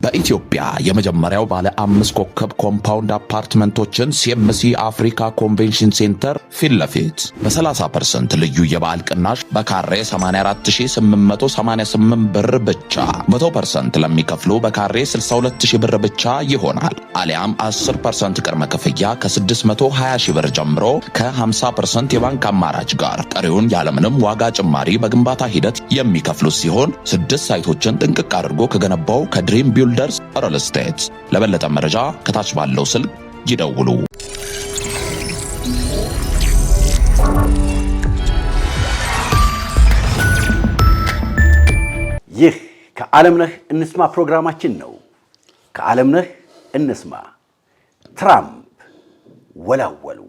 በኢትዮጵያ የመጀመሪያው ባለ 5 ኮከብ ኮምፓውንድ አፓርትመንቶችን ሲኤምሲ አፍሪካ ኮንቬንሽን ሴንተር ፊት ለፊት በ30% ልዩ የበዓል ቅናሽ በካሬ 84888 ብር ብቻ 100% ለሚከፍሉ በካሬ 62000 ብር ብቻ ይሆናል። አሊያም 10% ቅድመ ክፍያ ከ620 ብር ጀምሮ ከ50% የባንክ አማራጭ ጋር ቀሪውን ያለምንም ዋጋ ጭማሪ በግንባታ ሂደት የሚከፍሉ ሲሆን 6 ሳይቶችን ጥንቅቅ አድርጎ ከገነባው ከድሪም ቢልደርስ ሪል ስቴት። ለበለጠ መረጃ ከታች ባለው ስልክ ይደውሉ። ይህ ከዓለምነህ እንስማ ፕሮግራማችን ነው። ከዓለምነህ እንስማ። ትራምፕ ወላወሉ።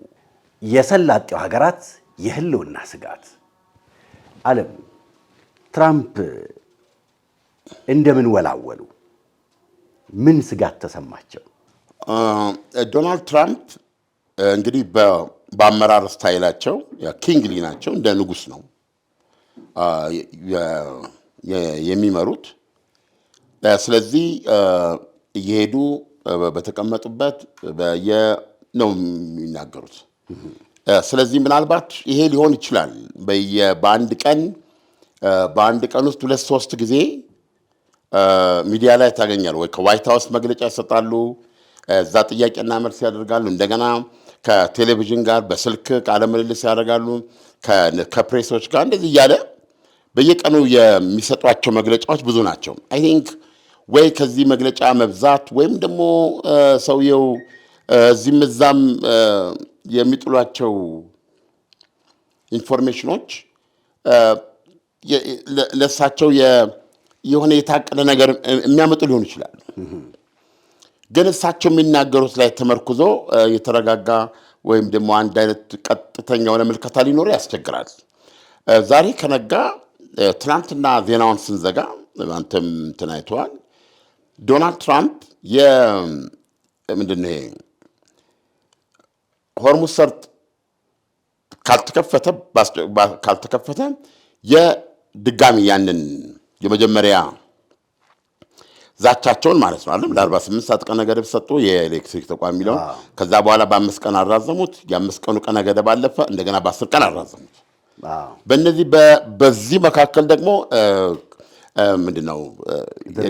የሰላጤው ሀገራት የህልውና ስጋት። ዓለም ትራምፕ እንደምን ወላወሉ? ምን ስጋት ተሰማቸው? ዶናልድ ትራምፕ እንግዲህ በአመራር ስታይላቸው ኪንግሊ ናቸው። እንደ ንጉስ ነው የሚመሩት። ስለዚህ እየሄዱ በተቀመጡበት ነው የሚናገሩት። ስለዚህ ምናልባት ይሄ ሊሆን ይችላል። በአንድ ቀን ውስጥ 2-3 ጊዜ ሚዲያ ላይ ታገኛሉ። ወይ ከዋይት ሃውስ መግለጫ ይሰጣሉ፣ እዛ ጥያቄና መልስ ያደርጋሉ። እንደገና ከቴሌቪዥን ጋር በስልክ ቃለ ምልልስ ያደርጋሉ ከፕሬሶች ጋር። እንደዚህ እያለ በየቀኑ የሚሰጧቸው መግለጫዎች ብዙ ናቸው። አይ ቲንክ ወይ ከዚህ መግለጫ መብዛት ወይም ደግሞ ሰውየው እዚህም እዛም የሚጥሏቸው ኢንፎርሜሽኖች ለእሳቸው የሆነ የታቀደ ነገር የሚያመጡ ሊሆን ይችላል። ግን እሳቸው የሚናገሩት ላይ ተመርኩዞ የተረጋጋ ወይም ደግሞ አንድ አይነት ቀጥተኛ የሆነ ምልከታ ሊኖር ያስቸግራል። ዛሬ ከነጋ ትናንትና ዜናውን ስንዘጋ አንተም እንትን አይተዋል። ዶናልድ ትራምፕ ምንድን ነው ይሄ ሆርሙዝ ሰርጥ ካልተከፈተ የድጋሚ ያንን የመጀመሪያ ዛቻቸውን ማለት ነው አይደል ለ48 ሰዓት ቀነ ገደብ ሰጡ የኤሌክትሪክ ተቋም የሚለውን። ከዛ በኋላ በ5 ቀን አራዘሙት። የ5 ቀኑ ቀነ ገደብ አለፈ። እንደገና በ10 ቀን አራዘሙት። በዚህ መካከል ደግሞ ምንድነው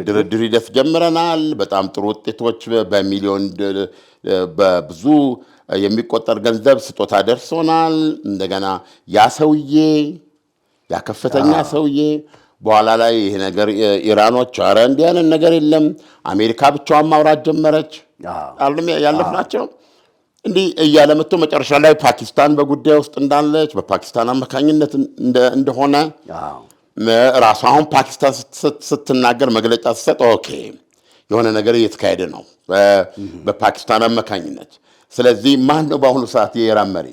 ድርድር ሂደት ጀምረናል። በጣም ጥሩ ውጤቶች በሚሊዮን በብዙ የሚቆጠር ገንዘብ ስጦታ ደርሶናል። እንደገና ያ ከፍተኛ ሰውዬ በኋላ ላይ ይሄ ነገር ኢራኖች ኧረ እንዲህ አይነት ነገር የለም አሜሪካ ብቻዋን ማውራት ጀመረች። ያለፍናቸው እንዲህ እያለ መጥቶ መጨረሻ ላይ ፓኪስታን በጉዳይ ውስጥ እንዳለች በፓኪስታን አማካኝነት እንደሆነ ራሱ አሁን ፓኪስታን ስትናገር መግለጫ ስትሰጥ ኦኬ የሆነ ነገር እየተካሄደ ነው በፓኪስታን አማካኝነት። ስለዚህ ማን ነው በአሁኑ ሰዓት የኢራን መሪ?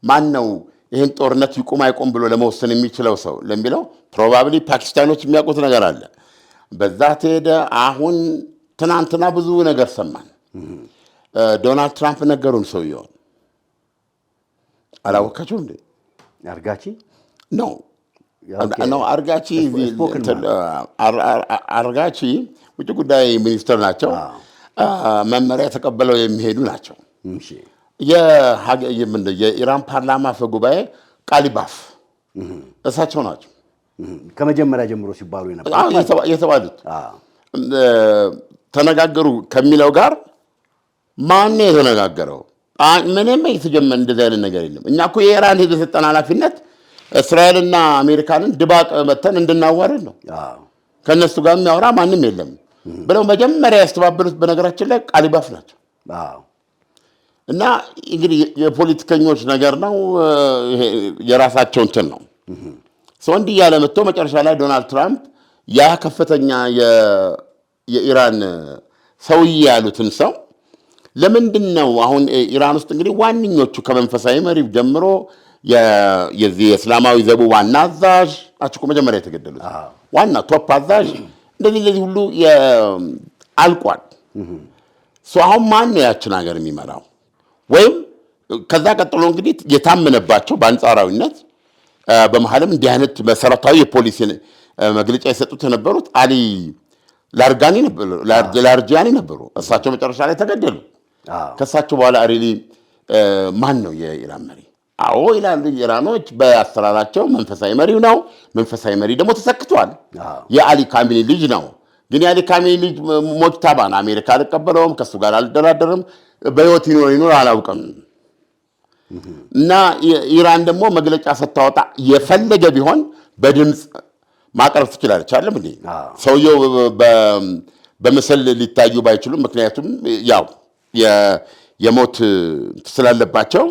ማን ነው ይህን ጦርነት ይቁም አይቁም ብሎ ለመወሰን የሚችለው ሰው ለሚለው ፕሮባብሊ ፓኪስታኖች የሚያውቁት ነገር አለ። በዛ ተሄደ። አሁን ትናንትና ብዙ ነገር ሰማን። ዶናልድ ትራምፕ ነገሩን ሰውየውን አላወቃቸው እንዴ? አርጋቺ ውጭ ጉዳይ ሚኒስትር ናቸው። መመሪያ ተቀበለው የሚሄዱ ናቸው። የኢራን ፓርላማ አፈ ጉባኤ ቃሊባፍ እሳቸው ናቸው። ከመጀመሪያ ጀምሮ ሲባሉ የተባሉት ተነጋገሩ ከሚለው ጋር ማን ነው የተነጋገረው? ምንም የተጀመረ እንደዚህ አይነት ነገር የለም። እኛ እኮ የኢራን ሕዝብ የሰጠን ኃላፊነት እስራኤልና አሜሪካንን ድባቅ መተን እንድናዋርድ ነው። ከነሱ ጋር የሚያወራ ማንም የለም ብለው መጀመሪያ ያስተባበሉት በነገራችን ላይ ቃሊባፍ ናቸው። እና እንግዲህ የፖለቲከኞች ነገር ነው። የራሳቸው እንትን ነው። ሰው እንዲህ ያለ መጥቶ መጨረሻ ላይ ዶናልድ ትራምፕ ያ ከፍተኛ የኢራን ሰውዬ ያሉትን ሰው ለምንድን ነው አሁን ኢራን ውስጥ እንግዲህ ዋነኞቹ ከመንፈሳዊ መሪ ጀምሮ የዚህ የእስላማዊ ዘቡ ዋና አዛዥ ናቸው መጀመሪያ የተገደሉት። ዋና ቶፕ አዛዥ እንደዚህ ሁሉ አልቋል። ሰው አሁን ማን ነው ያችን ሀገር የሚመራው? ወይም ከዛ ቀጥሎ እንግዲህ የታመነባቸው በአንጻራዊነት በመሐልም እንዲህ አይነት መሰረታዊ የፖሊሲ መግለጫ የሰጡት የነበሩት አሊ ላርጂያኒ ነበሩ። እሳቸው መጨረሻ ላይ ተገደሉ። ከእሳቸው በኋላ ሪሊ ማን ነው የኢራን መሪ? አዎ ይላሉ ኢራኖች በአሰራራቸው መንፈሳዊ መሪው ነው። መንፈሳዊ መሪ ደግሞ ተሰክቷል። የአሊ ካሚኒ ልጅ ነው። ግን የአሊ ካሚኒ ልጅ ሞጅታባን አሜሪካ አልቀበለውም፣ ከእሱ ጋር አልደራደርም፣ በሕይወት ይኖር አላውቅም። እና ኢራን ደግሞ መግለጫ ስታወጣ የፈለገ ቢሆን በድምፅ ማቅረብ ትችላለች። አይደለም እንዴ? ሰውየው በምስል ሊታዩ ባይችሉም ምክንያቱም ያው የሞት ስላለባቸው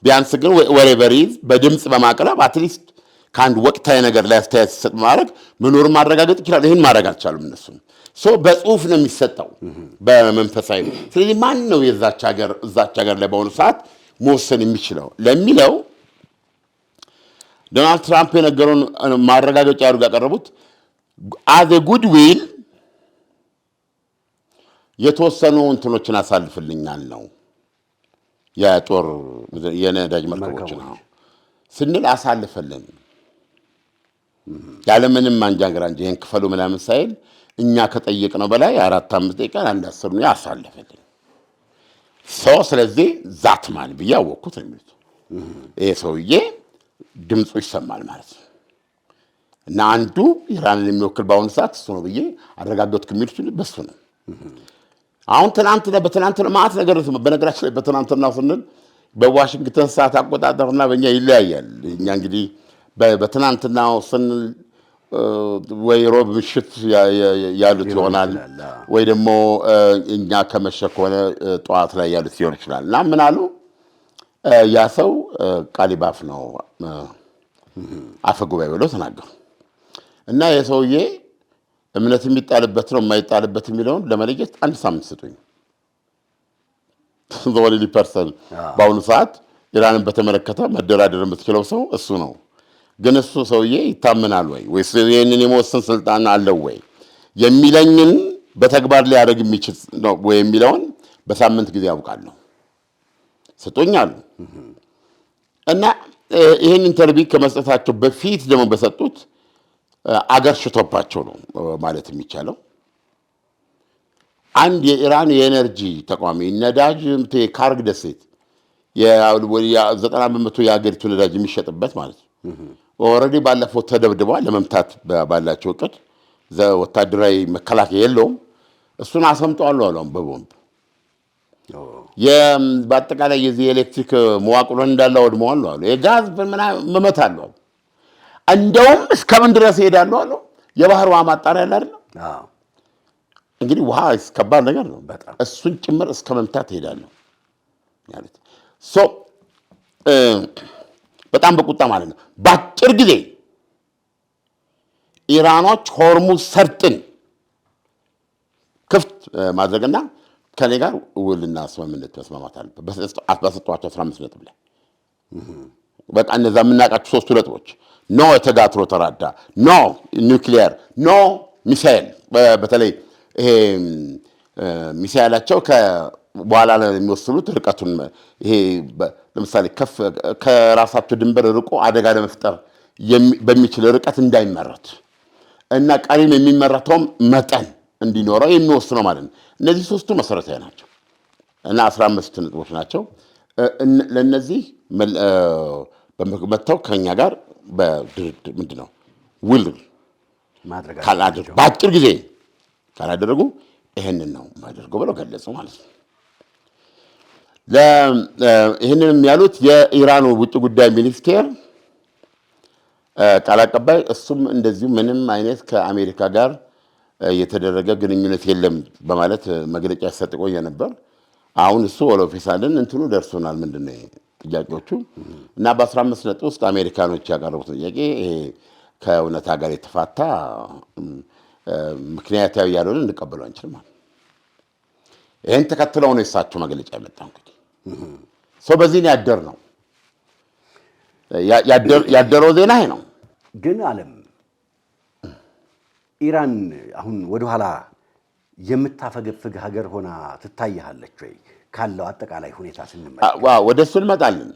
ቢያንስ ግን ወሬቨሪ በድምፅ በማቅረብ አትሊስት ከአንድ ወቅታዊ ነገር ላይ አስተያየት ሲሰጥ ማድረግ መኖሩን ማረጋገጥ ይችላል። ይህን ማድረግ አልቻሉም እነሱም። በጽሁፍ ነው የሚሰጠው በመንፈሳዊ። ስለዚህ ማን ነው እዛች ሀገር ላይ በሆኑ ሰዓት መወሰን የሚችለው ለሚለው ዶናልድ ትራምፕ የነገሩን ማረጋገጫ ያሉ ያቀረቡት አዘ ጉድዊል የተወሰኑ እንትኖችን አሳልፍልኛል ነው የጦር የነዳጅ መርከቦች ነው ስንል አሳልፈልን ያለምንም አንጃንግራንጅ ይሄን ክፈሉ ምናምን ሳይል እኛ ከጠየቅነው በላይ 4-5 ደቂቃ አንድ 10 ነው ያሳልፈልን ሰው። ስለዚህ ዛትማል ብዬ አወቅኩት ነው የሚሉት። ይሄ ሰውዬ ድምፁ ይሰማል ማለት ነው። እና አንዱ ኢራንን የሚወክል በአሁኑ ሰዓት እሱ ነው ብዬ አረጋገጥኩ የሚሉት በሱ ነው። አሁን በትናንትና ማት ነገር ነው። በነገራችን ላይ በትናንትና ስንል በዋሽንግተን ሰዓት አቆጣጠርና በእኛ ይለያያል። እኛ እንግዲህ በትናንትናው ስንል ወይ ሮብ ምሽት ያሉት ይሆናል ወይ ደግሞ እኛ ከመሸ ከሆነ ጠዋት ላይ ያሉት ሊሆን ይችላል። እና ምን አሉ ያ ሰው ቃሊባፍ ነው አፈ ጉባኤ ብለው ተናገሩ። እና የሰውዬ እምነት የሚጣልበት ነው የማይጣልበት የሚለውን ለመለየት 1 ሳምንት ስጡኝ። ዘወሊ ፐርሰን በአሁኑ ሰዓት ኢራንን በተመለከተ መደራደር የምትችለው ሰው እሱ ነው። ግን እሱ ሰውዬ ይታመናል ወይስ ይህንን የመወሰን ስልጣን አለው ወይ የሚለኝን በተግባር ሊያደርግ የሚችል ነው ወይ የሚለውን በሳምንት ጊዜ ያውቃለሁ ስጡኛሉ። እና ይህን ኢንተርቪው ከመስጠታቸው በፊት ደግሞ በሰጡት አገር ሽቶባቸው ነው ማለት የሚቻለው። አንድ የኢራን የኤነርጂ ተቋሚ ነዳጅ ካርግ ደሴት የ90% የአገሪቱ ነዳጅ የሚሸጥበት ማለት ነው ኦልሬዲ ባለፈው ተደብድቧል። ለመምታት ባላቸው እቅድ ወታደራዊ መከላከያ የለውም። እሱን አሰምጠዋል አሁን በቦምብ በአጠቃላይ የዚህ ኤሌክትሪክ መዋቅሩን እንዳለ ወድመዋል አሉ። የጋዝ መመት አለው። እንደውም እስከምን ድረስ ይሄዳሉ አሉ። የባህር ውሃ ማጣሪያ ያለ አይደል? እንግዲህ ውሃ ከባድ ነገር ነው። እሱን ጭምር እስከ መምታት ይሄዳሉ ማለት በጣም በቁጣ ማለት ነው። በአጭር ጊዜ ኢራኖች ሆርሙዝ ሰርጥን ክፍት ማድረግና ከኔ ጋር ውልና ስምምነት መስማማት አለበት በሰጧቸው 15 ነጥብ ላይ በቃ እነዛ የምናውቃቸው 3 ነጥቦች ኖ ተጋትሮ ተራዳ፣ ኖ ኒውክሊየር፣ ኖ ሚሳኤል። በተለይ ይሄ ሚሳኤላቸው በኋላ ላይ የሚወስኑት ርቀቱን ይሄ ለምሳሌ ከራሳቸው ድንበር ርቆ አደጋ ለመፍጠር በሚችል ርቀት እንዳይመረት እና ቀሪም የሚመረተውም መጠን እንዲኖረው የሚወስነው ማለት ነው። እነዚህ 3ቱ መሰረታዊ ናቸው እና 15 ነጥቦች ናቸው። ለነዚህ መተው ከኛ ጋር በድርድር ምንድነው ውል ማድረግ በአጭር ጊዜ ካላደረጉ ይሄንን ነው ማድረገው ብለው ገለጹ ማለት ነው። ይህንንም ያሉት የኢራኑ ውጭ ጉዳይ ሚኒስቴር ቃል አቀባይ እሱም እንደዚሁ ምንም አይነት ከአሜሪካ ጋር የተደረገ ግንኙነት የለም በማለት መግለጫ ሲሰጥ ቆየ ነበር። አሁን እሱ ኦፊሳልን እንትኑ ደርሶናል ምንድነው ጥያቄዎቹ እና በ15 ነጥብ ውስጥ አሜሪካኖች ያቀረቡት ጥያቄ ይሄ ከእውነታ ጋር የተፋታ ምክንያታዊ ያልሆነ እንቀበለው አንችልም ማለት ይሄን ተከትለው ነው የሳቸው መግለጫ የመጣው። እንግዲህ ሰው በዚህ ነው ያደረው ዜና ይሄ ነው። ግን ዓለም ኢራን አሁን ወደኋላ የምታፈገፍግ ሀገር ሆና ትታያለች ወይ ካለው አጠቃላይ ሁኔታ ስንመለከት? ወደሱ እንመጣለን።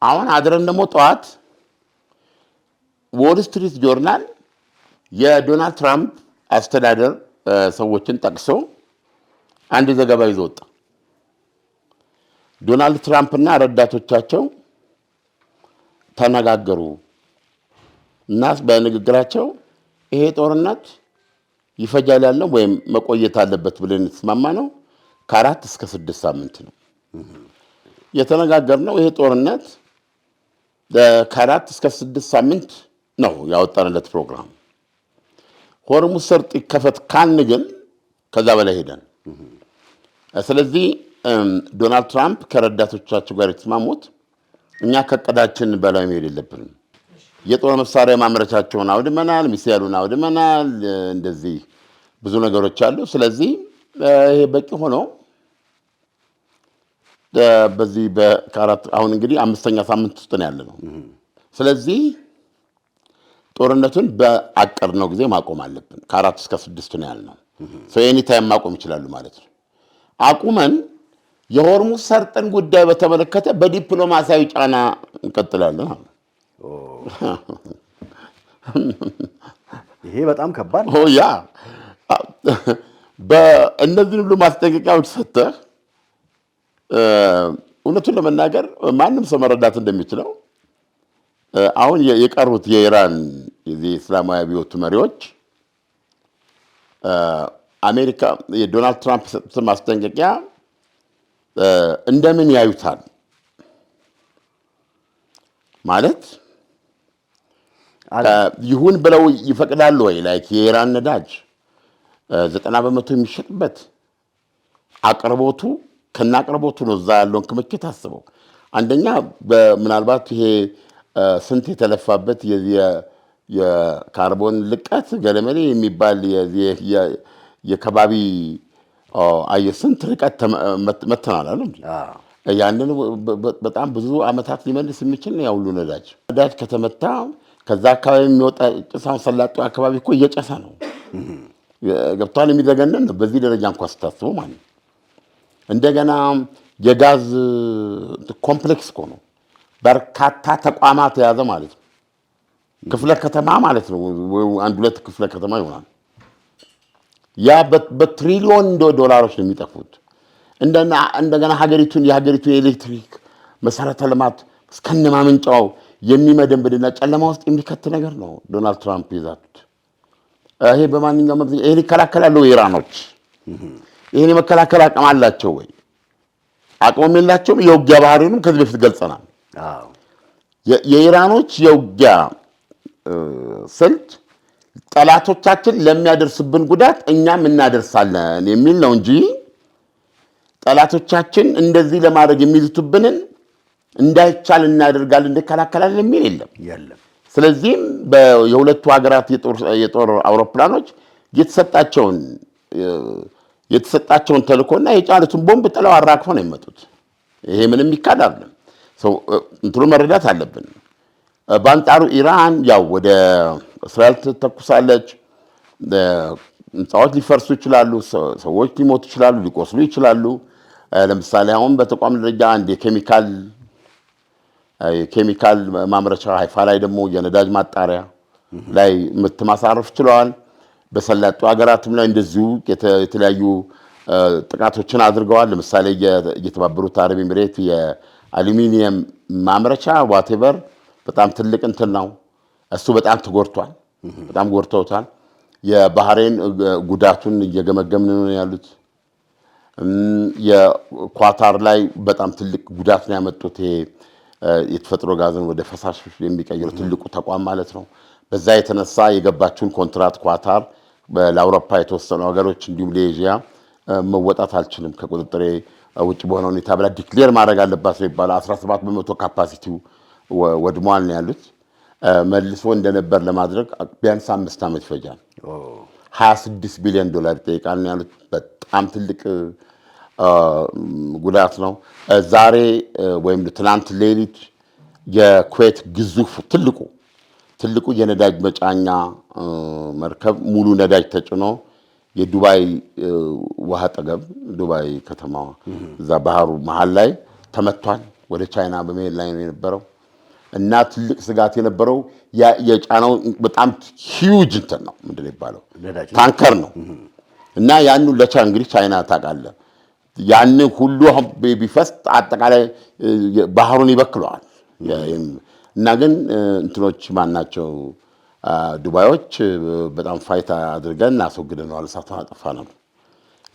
አሁን አድረን ደግሞ ጠዋት ዎል ስትሪት ጆርናል የዶናልድ ትራምፕ አስተዳደር ሰዎችን ጠቅሶ አንድ ዘገባ ይዞ ወጣ። ዶናልድ ትራምፕና ረዳቶቻቸው ተነጋገሩ እና በንግግራቸው ይሄ ጦርነት ይፈጃል ያለው ወይም መቆየት አለበት ብለን ተስማማ ነው ከ4 እስከ 6 ሳምንት ነው የተነጋገርነው። ይሄ ጦርነት ከ4 እስከ 6 ሳምንት ነው ያወጣንለት ፕሮግራም። ሆርሙዝ ሰርጥ ይከፈት ካልን ግን ከዛ በላይ ሄደን። ስለዚህ ዶናልድ ትራምፕ ከረዳቶቻቸው ጋር የተስማሙት እኛ ከቀዳችን በላይ መሄድ የለብንም። የጦር መሳሪያ ማምረቻቸውን አውድመናል፣ ሚሳኤሉን አውድመናል፣ እንደዚህ ብዙ ነገሮች አሉ። ስለዚህ ይሄ በቂ ሆኖ በዚህ በ4 አሁን እንግዲህ 5ኛ ሳምንት ውስጥ ነው ያለነው። ስለዚህ ጦርነቱን በአቀድነው ጊዜ ማቆም አለብን። ከ4 እስከ 6 ነው ያልነው። ኤኒ ታይም ማቆም ይችላሉ ማለት ነው። አቁመን የሆርሙዝ ሰርጥን ጉዳይ በተመለከተ በዲፕሎማሲያዊ ጫና እንቀጥላለን። ይሄ በጣም ከባድ ነው። ያ በእነዚህ ሁሉ ማስጠንቀቂያዎች ሰጥተህ እውነቱን ለመናገር ማንም ሰው መረዳት እንደሚችለው አሁን የቀሩት የኢራን የእስላማዊ አብዮት መሪዎች አሜሪካ የዶናልድ ትራምፕ የሰጡትን ማስጠንቀቂያ እንደምን ያዩታል ማለት ይሁን ብለው ይፈቅዳሉ ወይ? ላይክ የኢራን ነዳጅ 90% የሚሸጥበት አቅርቦቱ ከናቅርቦቱ ነው። እዛ ያለውን ክምችት አስበው። አንደኛ ምናልባት ይሄ ስንት የተለፋበት የካርቦን ልቀት ገለመሌ የሚባል የከባቢ ስንት ርቀት መተናል አሉ። ያንን በጣም ብዙ ዓመታት ሊመልስ የሚችል ነው። ያውሉ ነዳጅ ከተመታ ከዛ አካባቢ የሚወጣ ጭስ ሰላጤው አካባቢ እኮ እየጨሰ ነው። ገብቷል። የሚዘገነን ነው በዚህ ደረጃ እንኳን ስታስበው ማለት ነው። እንደገና የጋዝ ኮምፕሌክስ እኮ ነው። በርካታ ተቋማት የያዘ ማለት ነው። ክፍለ ከተማ ማለት ነው። 1-2 ክፍለ ከተማ ይሆናል። ያ በትሪሊዮን ዶላሮች ነው የሚጠፉት። እንደገና የሀገሪቱን የኤሌክትሪክ መሰረተ ልማት እስከነማመንጫው የሚመደንብድና ጨለማ ውስጥ የሚከት ነገር ነው ዶናልድ ትራምፕ ይዛቱት። ይሄ በማንኛውም ይሄን ይከላከላሉ ኢራኖች? ይሄን የመከላከል አቅም አላቸው ወይ? አቅም የላቸውም። የውጊያ ባህሪውንም ከዚህ በፊት ገልጸናል። የኢራኖች የውጊያ ስልት ጠላቶቻችን ለሚያደርሱብን ጉዳት እኛም እናደርሳለን የሚል ነው እንጂ ጠላቶቻችን እንደዚህ ለማድረግ የሚዝቱብንን እንዳይቻል እናደርጋለን እንከላከላለን የሚል የለም። ስለዚህም የሁለቱ ሀገራት የጦር አውሮፕላኖች የተሰጣቸውን ተልእኮና የጫኑትን ቦምብ ጥለው አራግፈው ነው የመጡት። ይሄ ምንም ይካድ አይደለም። እንትኑ መረዳት አለብን። በአንጻሩ ኢራን ያው ወደ እስራኤል ትተኩሳለች። ህንፃዎች ሊፈርሱ ይችላሉ፣ ሰዎች ሊሞቱ ይችላሉ፣ ሊቆስሉ ይችላሉ። ለምሳሌ አሁን በተቋም ደረጃ አንድ የኬሚካል ማምረቻ ሃይፋ ላይ ደግሞ የነዳጅ ማጣሪያ ላይ ምት ማሳረፍ ችለዋል። በሰላጡ ሀገራትም ላይ እንደዚሁ የተለያዩ ጥቃቶችን አድርገዋል። ለምሳሌ የተባበሩት አረብ ኤሚሬት የአሉሚኒየም ማምረቻ ዋቴቨር በጣም ትልቅ እንትን ነው። እሱ በጣም ተጎድቷል። በጣም ጎድተውታል። የባህሬን ጉዳቱን እየገመገምን ነው ያሉት። የኳታር ላይ በጣም ትልቅ ጉዳት ነው ያመጡት። የተፈጥሮ ጋዝን ወደ ፈሳሽ የሚቀይሩ ትልቁ ተቋም ማለት ነው። በዛ የተነሳ የገባችውን ኮንትራት ኳታር ለአውሮፓ የተወሰኑ ሀገሮች እንዲሁም ለኤዥያ መወጣት አልችልም ከቁጥጥሬ ውጭ በሆነ ሁኔታ ብላ ዲክሌር ማድረግ አለባት ነው ይባላል። 17% ካፓሲቲው ወድሟል ነው ያሉት። መልሶ እንደነበር ለማድረግ ቢያንስ 5 ዓመት ይፈጃል። $26 ቢሊዮን ይጠይቃል ነው ያሉት። በጣም ትልቅ ጉዳት ነው። ዛሬ ወይም ትናንት ሌሊት የኩዌት ግዙፍ ትልቁ የነዳጅ መጫኛ መርከብ ሙሉ ነዳጅ ተጭኖ የዱባይ ውሃ አጠገብ ዱባይ ከተማ እዛ ባህሩ መሃል ላይ ተመቷል። ወደ ቻይና በመሄድ ላይ ነው የነበረው እና ትልቅ ስጋት የነበረው የጫናው በጣም ሂውጅ እንትን ነው ምንድን ነው የሚባለው ታንከር ነው እና ያን እንግዲህ ቻይና ታውቃለህ ያን ሁሉ ቢፈስ አጠቃላይ ባህሩን ይበክለዋል እና ግን እንትኖች ማናቸው ዱባዮች በጣም ፋይት አድርገን አስወግደናል እሳቱን አጠፋነው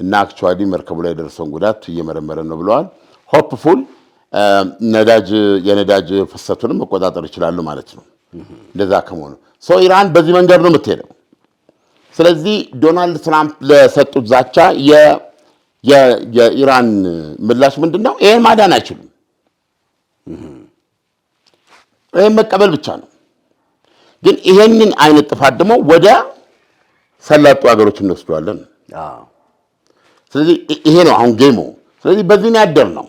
እና አክቹዋሊ መርከቡ ላይ ደርሰውን ጉዳት እየመረመረን ነው ብለዋል ሆፕፉል የነዳጅ ፍሰቱንም መቆጣጠር ይችላሉ ማለት ነው እንደዛ ከመሆኑ ኢራን በዚህ መንገድ ነው የምትሄደው ስለዚህ ዶናልድ ትራምፕ ለሰጡት ዛቻ የኢራን ምላሽ ምንድነው ይሄን ማዳን አይችሉም ይሄን መቀበል ብቻ ነው ግን ይሄንን አይነት ጥፋት ደግሞ ወደ ሰላጡ ሀገሮች እንወስደዋለን ስለዚህ ይሄ ነው አሁን ጌሙ ስለዚህ በዚህ ነው ያደር ነው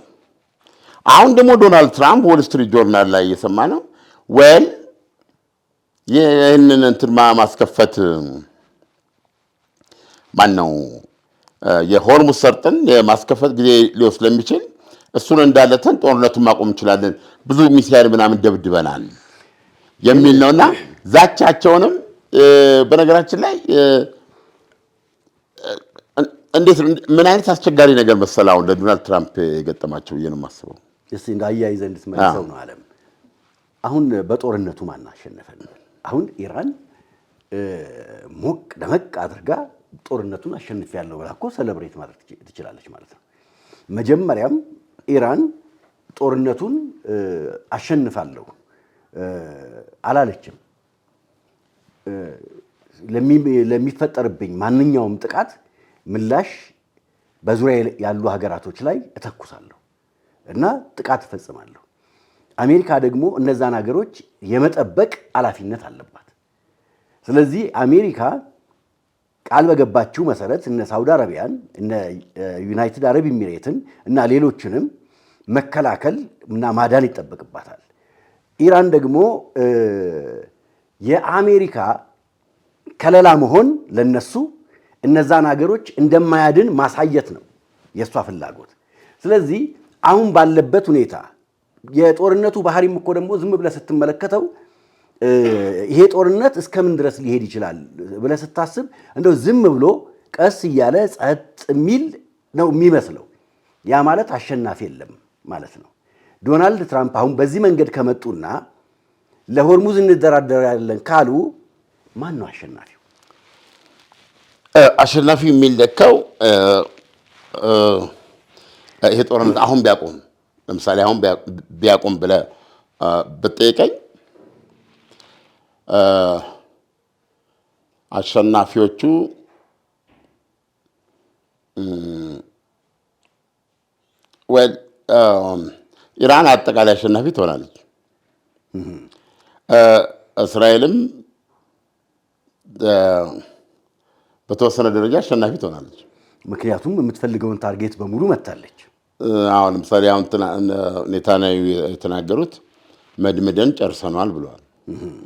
አሁን ደግሞ ዶናልድ ትራምፕ ዎል ስትሪት ጆርናል ላይ እየሰማ ነው ይህንን እንትን ማስከፈት ማነው የሆርሙዝ ሰርጥን የማስከፈት ጊዜ ሊወስድ ስለሚችል እሱን እንዳለተን ጦርነቱን ማቆም እንችላለን ብዙ ሚሳኤል ምናምን ደብድበናል የሚል ነውና ዛቻቸውንም በነገራችን ላይ እንዴት ምን አይነት አስቸጋሪ ነገር መሰላው ለዶናልድ ትራምፕ የገጠማቸው ነው ማስበው እስቲ እንዳያይዘ እንድትመልሰው ነው ዓለም አሁን በጦርነቱ ማን አሸነፈን አሁን ኢራን ሞቅ ደመቅ አድርጋ ጦርነቱን አሸንፊያለሁ ብላ እኮ ሴሌብሬት ማድረግ ትችላለች ማለት ነው መጀመሪያም ኢራን ጦርነቱን አሸንፋለሁ አላለችም ለሚፈጠርብኝ ማንኛውም ጥቃት ምላሽ በዙሪያ ያሉ ሀገራቶች ላይ እተኩሳለሁ እና ጥቃት እፈጽማለሁ አሜሪካ ደግሞ እነዛን ሀገሮች የመጠበቅ ኃላፊነት አለባት ስለዚህ አሜሪካ ቃል በገባችው መሰረት እነ ሳውዲ አረቢያን እነ ዩናይትድ አረብ ኤሚሬትን እና ሌሎችንም መከላከል እና ማዳን ይጠበቅባታል ኢራን ደግሞ የአሜሪካ ከለላ መሆን ለነሱ እነዛን ሀገሮች እንደማያድን ማሳየት ነው የሷ ፍላጎት ስለዚህ አሁን ባለበት ሁኔታ የጦርነቱ ባህሪም እኮ ደግሞ ዝም ብለህ ስትመለከተው ይሄ ጦርነት እስከምን ድረስ ሊሄድ ይችላል ብለህ ስታስብ እንደው ዝም ብሎ ቀስ እያለ ጸጥ የሚል ነው የሚመስለው ያ ማለት አሸናፊ የለም ማለት ነው ዶናልድ ትራምፕ አሁን በዚህ መንገድ ከመጡና ለሆርሙዝ እንደራደራለን ካሉ ማን ነው አሸናፊው አሸናፊ የሚለካው ይሄ ጦርነት አሁን ቢያቆም ለምሳሌ አሁን ቢያቆም ብለህ ብትጠይቀኝ አሸናፊዎቹ ኢራን አጠቃላይ አሸናፊ ትሆናለች እስራኤልም በተወሰነ ደረጃ አሸናፊ ትሆናለች ምክንያቱም የምትፈልገውን ታርጌት በሙሉ መታለች አሁን ለምሳሌ አሁን ኔታንያሁ የተናገሩት መድመደን ጨርሰናል ብለዋል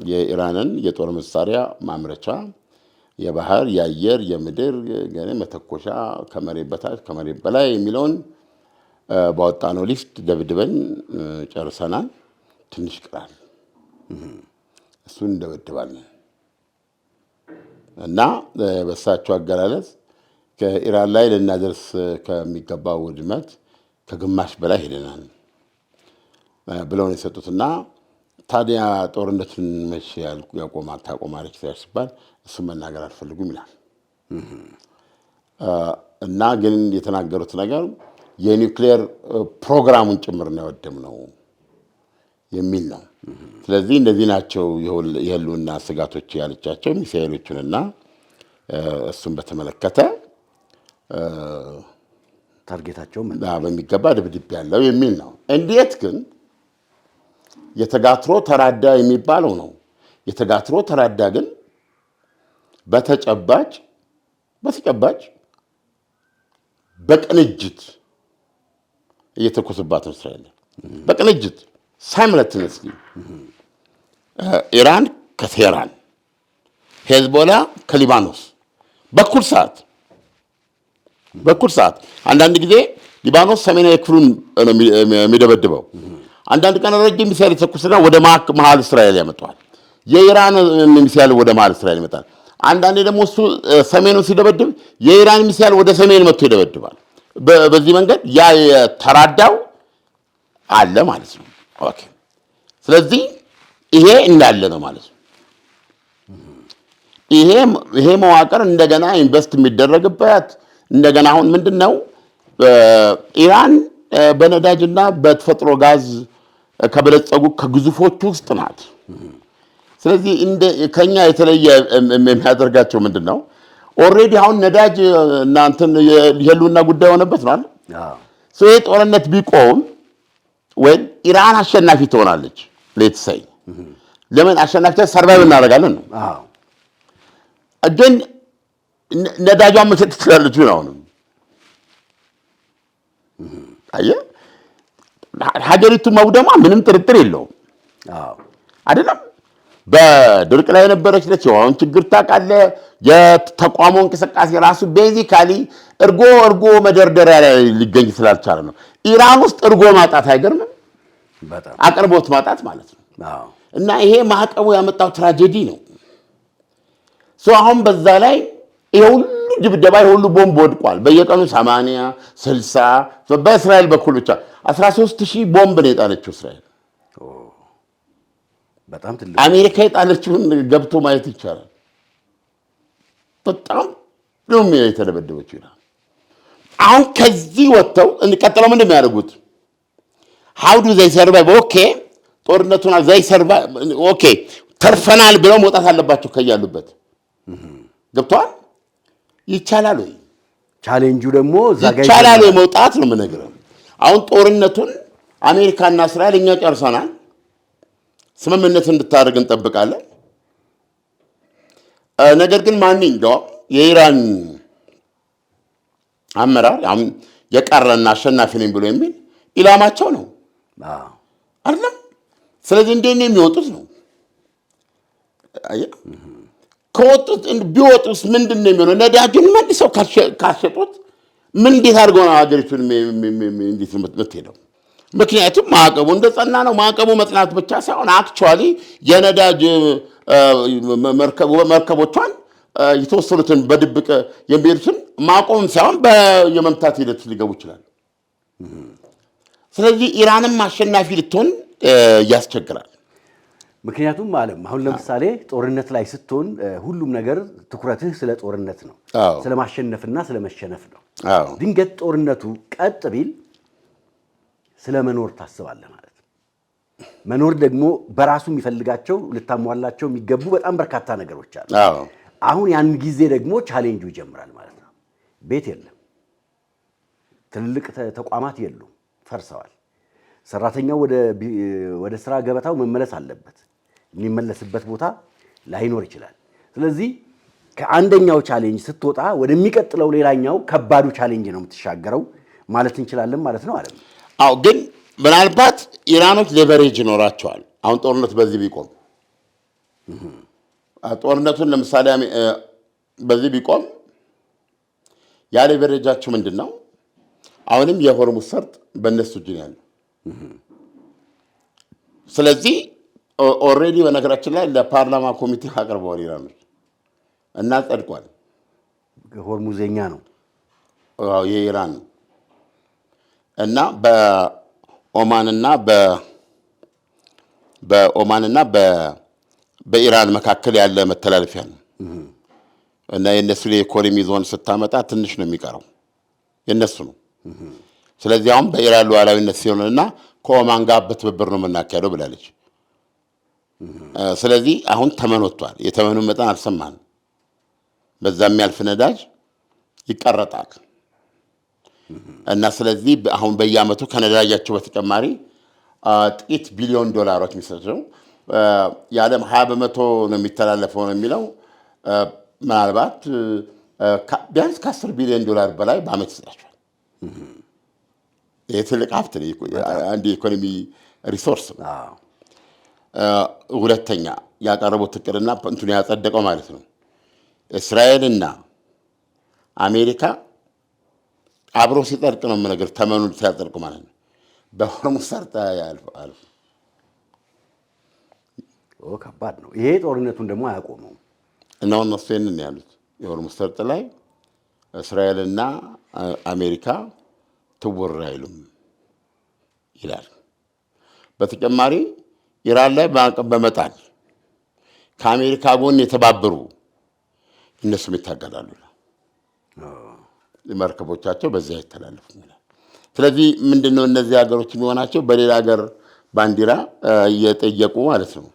የኢራንን የጦር መሳሪያ ማምረቻ የባህር የአየር የምድር መተኮሻ ከመሬት በታች ከመሬት በላይ የሚለውን ባወጣነው ሊስት ደብድበን ጨርሰናል ትንሽ ቀራል እሱን እንደበድባለን እና በሳቸው አገላለጽ ከኢራን ላይ ልናደርስ ከሚገባው ውድመት ከግማሽ በላይ ሄደናል ብለው ነው የሰጡትና ታዲያ ጦርነቱን መቼ ታቆማለች ሲባል እሱ መናገር አልፈልጉም ይላል እና ግን የተናገሩት ነገር የኒውክሌር ፕሮግራሙን ጭምር ነው ያወደምነው የሚል ነው ስለዚህ እንደዚህ ናቸው የህልውና ስጋቶች ያለቻቸው ሚሳኤሎቹንና እሱን በተመለከተ ታርጌታቸው በሚገባ ድብድብ ያለው የሚል ነው እንዴት ግን የተጋትሮ ተራዳ የሚባለው ነው የተጋትሮ ተራዳ ግን በተጨባጭ በቅንጅት እየተኮሰባት ነው እስራኤል በቅንጅት ሳይምልቴኒየስሊ ኢራን ከቴህራን ሄዝቦላ ከሊባኖስ በኩል ሰዓት አንዳንድ ጊዜ ሊባኖስ ሰሜናዊ ክፍሉን ነው የሚደበድበው አንዳንድ ቀን ረጅም ሚሳኤል ተኩስና ወደ መሃል እስራኤል ያመጣዋል የኢራን ሚሳኤል ወደ መሃል እስራኤል ይመጣል አንዳንዴ ደግሞ እሱ ሰሜኑን ሲደበድብ የኢራን ሚሳይል ወደ ሰሜን መጥቶ ይደበድባል። በዚህ መንገድ ያ የተራዳው አለ ማለት ነው። ኦኬ ስለዚህ ይሄ እንዳለ ነው ማለት ነው። ይሄ መዋቅር እንደገና ኢንቨስት የሚደረግበት እንደገና አሁን ምንድነው ኢራን በነዳጅና በተፈጥሮ ጋዝ ከበለጸጉ ከግዙፎቹ ውስጥ ናት። ስለዚህ ከኛ የተለየ የሚያደርጋቸው ምንድነው ኦሬዲ አሁን ነዳጅ እና እንትን የህልውና ጉዳይ ሆነበት ነው አይደል? ይሄ ጦርነት ቢቆም ወይ ኢራን አሸናፊ ትሆናለች። ሌትሳይ ለምን አሸናፊ ሰርቫይቭ እናደርጋለን ነው። ግን ነዳጇን መሸጥ ትችላለች ነው። አየህ ሀገሪቱ መውደማ ምንም ጥርጥር የለውም አይደለም። በድርቅ ላይ የነበረች ነች። የውሃውን ችግር ታውቃለህ። የተቋሙ እንቅስቃሴ ራሱ ቤዚካሊ እርጎ መደርደሪያ ላይ ሊገኝ ስላልቻለ ነው። ኢራን ውስጥ እርጎ ማጣት አይገርምም? በጣም አቅርቦት ማጣት ማለት ነው። እና ይሄ ማዕቀቡ ያመጣው ትራጀዲ ነው። አሁን በዛ ላይ ይሄ ሁሉ ድብደባ ይሄ ሁሉ ቦምብ ወድቋል። በየቀኑ 80 60 በእስራኤል በኩል ብቻ 13000 ቦምብ ነው የጣለችው እስራኤል። በጣም ትልቅ አሜሪካ የጣለችውን ገብቶ ማየት ይቻላል። በጣም ነው የተደበደበችው ይላል። አሁን ከዚህ ወጥተው እንቀጥለው ምንድን ነው ያደርጉት? how do they survive? ኦኬ ጦርነቱን they survive ኦኬ ተርፈናል ብለው መውጣት አለባቸው ከያሉበት። ገብቷል? ይቻላል ወይ? ቻሌንጁ ደግሞ ይቻላል ወይ መውጣት ነው የምነግርህ። አሁን ጦርነቱን አሜሪካና እስራኤል እኛ ጨርሰናል። ስምምነት እንድታደርግ እንጠብቃለን። ነገር ግን ማንኛውም የኢራን አመራር የቀረና አሸናፊ ነኝ ብሎ የሚል ኢላማቸው ነው አይደለም። ስለዚህ እንዴት ነው የሚወጡት ነው? ከወጡት ቢወጡስ ምንድን ነው የሚሆነው? ነዳጁን መልሰው ካሸጡት ምን እንዴት አድርገው ነው ሀገሪቱን እንዴት የምትሄደው? ምክንያቱም ማዕቀቡ እንደጸና ነው። ማዕቀቡ መጽናት ብቻ ሳይሆን አክቹዋሊ የነዳጅ መርከቦቿን የተወሰኑትን በድብቅ የሚሄዱትን ማቆም ሳይሆን የመምታት ሂደት ሊገቡ ይችላል። ስለዚህ ኢራንም አሸናፊ ልትሆን ያስቸግራል። ምክንያቱም ዓለም አሁን ለምሳሌ ጦርነት ላይ ስትሆን ሁሉም ነገር ትኩረትህ ስለ ጦርነት ነው፣ ስለ ማሸነፍና ስለ መሸነፍ ነው። ድንገት ጦርነቱ ቀጥ ቢል ስለ መኖር ታስባለህ ማለት ነው። መኖር ደግሞ በራሱ የሚፈልጋቸው ልታሟላቸው የሚገቡ በጣም በርካታ ነገሮች አሉ። አሁን ያን ጊዜ ደግሞ ቻሌንጁ ይጀምራል ማለት ነው። ቤት የለም፣ ትልልቅ ተቋማት የሉም፣ ፈርሰዋል። ሰራተኛው ወደ ስራ ገበታው መመለስ አለበት። የሚመለስበት ቦታ ላይኖር ይችላል። ስለዚህ ከአንደኛው ቻሌንጅ ስትወጣ ወደሚቀጥለው ሌላኛው ከባዱ ቻሌንጅ ነው የምትሻገረው ማለት እንችላለን ማለት ነው አይደል? አዎ። ግን ምናልባት ኢራኖች ሌቨሬጅ ይኖራቸዋል። አሁን ጦርነት በዚህ ቢቆም ጦርነቱን ለምሳሌ በዚህ ቢቆም ያ ሌቨሬጃቸው ምንድን ነው? አሁንም የሆርሙዝ ሰርጥ በእነሱ እጅ ነው ያለው። ስለዚህ ኦልሬዲ በነገራችን ላይ ለፓርላማ ኮሚቴ አቅርበዋል ኢራኖች እና ጸድቋል። ሆርሙዘኛ ነው የኢራን እና በኦማንና በኢራን መካከል ያለ መተላለፊያ ነው እና የእነሱ የኢኮኖሚ ዞን ስታመጣ ትንሽ ነው የሚቀረው፣ የእነሱ ነው። ስለዚህ አሁን በኢራን ሉዓላዊነት ሲሆንና ከኦማን ጋር በትብብር ነው የምናካሄደው ብላለች። ስለዚህ አሁን ተመን ወጥቷል። የተመኑን መጠን አልሰማንም። በዛ የሚያልፍ ነዳጅ ይቀረጣል እና ስለዚህ አሁን በየዓመቱ ከነዳጃቸው በተጨማሪ ጥቂት ቢሊዮን ዶላሮች የሚሰጠው የዓለም 20% ነው የሚተላለፈው ነው የሚለው። ምናልባት ቢያንስ ከ10 ቢሊዮን ዶላር በላይ በዓመት ይሰጣቸዋል። ይህ ትልቅ ሀብት ነው፣ አንድ የኢኮኖሚ ሪሶርስ ነው። ሁለተኛ ያቀረቡት እቅድና እንትኑ ያጸደቀው ማለት ነው እስራኤልና አሜሪካ አብሮ ሲጠርቅ ነው የምነግርህ። ተመኑን ሲያጸድቁ ማለት ነው በሆርሙዝ ሰርጥ ያልፋል። ከባድ ነው ይሄ። ጦርነቱን ደግሞ አያቆመውም። እና እነሱ ይህንን ያሉት የሆርሙዝ ሰርጥ ላይ እስራኤልና አሜሪካ ትውር አይሉም ይላል። በተጨማሪ ኢራን ላይ ማዕቀብ በመጣል ከአሜሪካ ጎን የተባበሩ እነሱም ይታገላሉ። መርከቦቻቸው በዚያ አይተላለፉም ይላል። ስለዚህ ምንድነው እነዚህ ሀገሮች የሚሆናቸው በሌላ ሀገር ባንዲራ እየጠየቁ ማለት ነው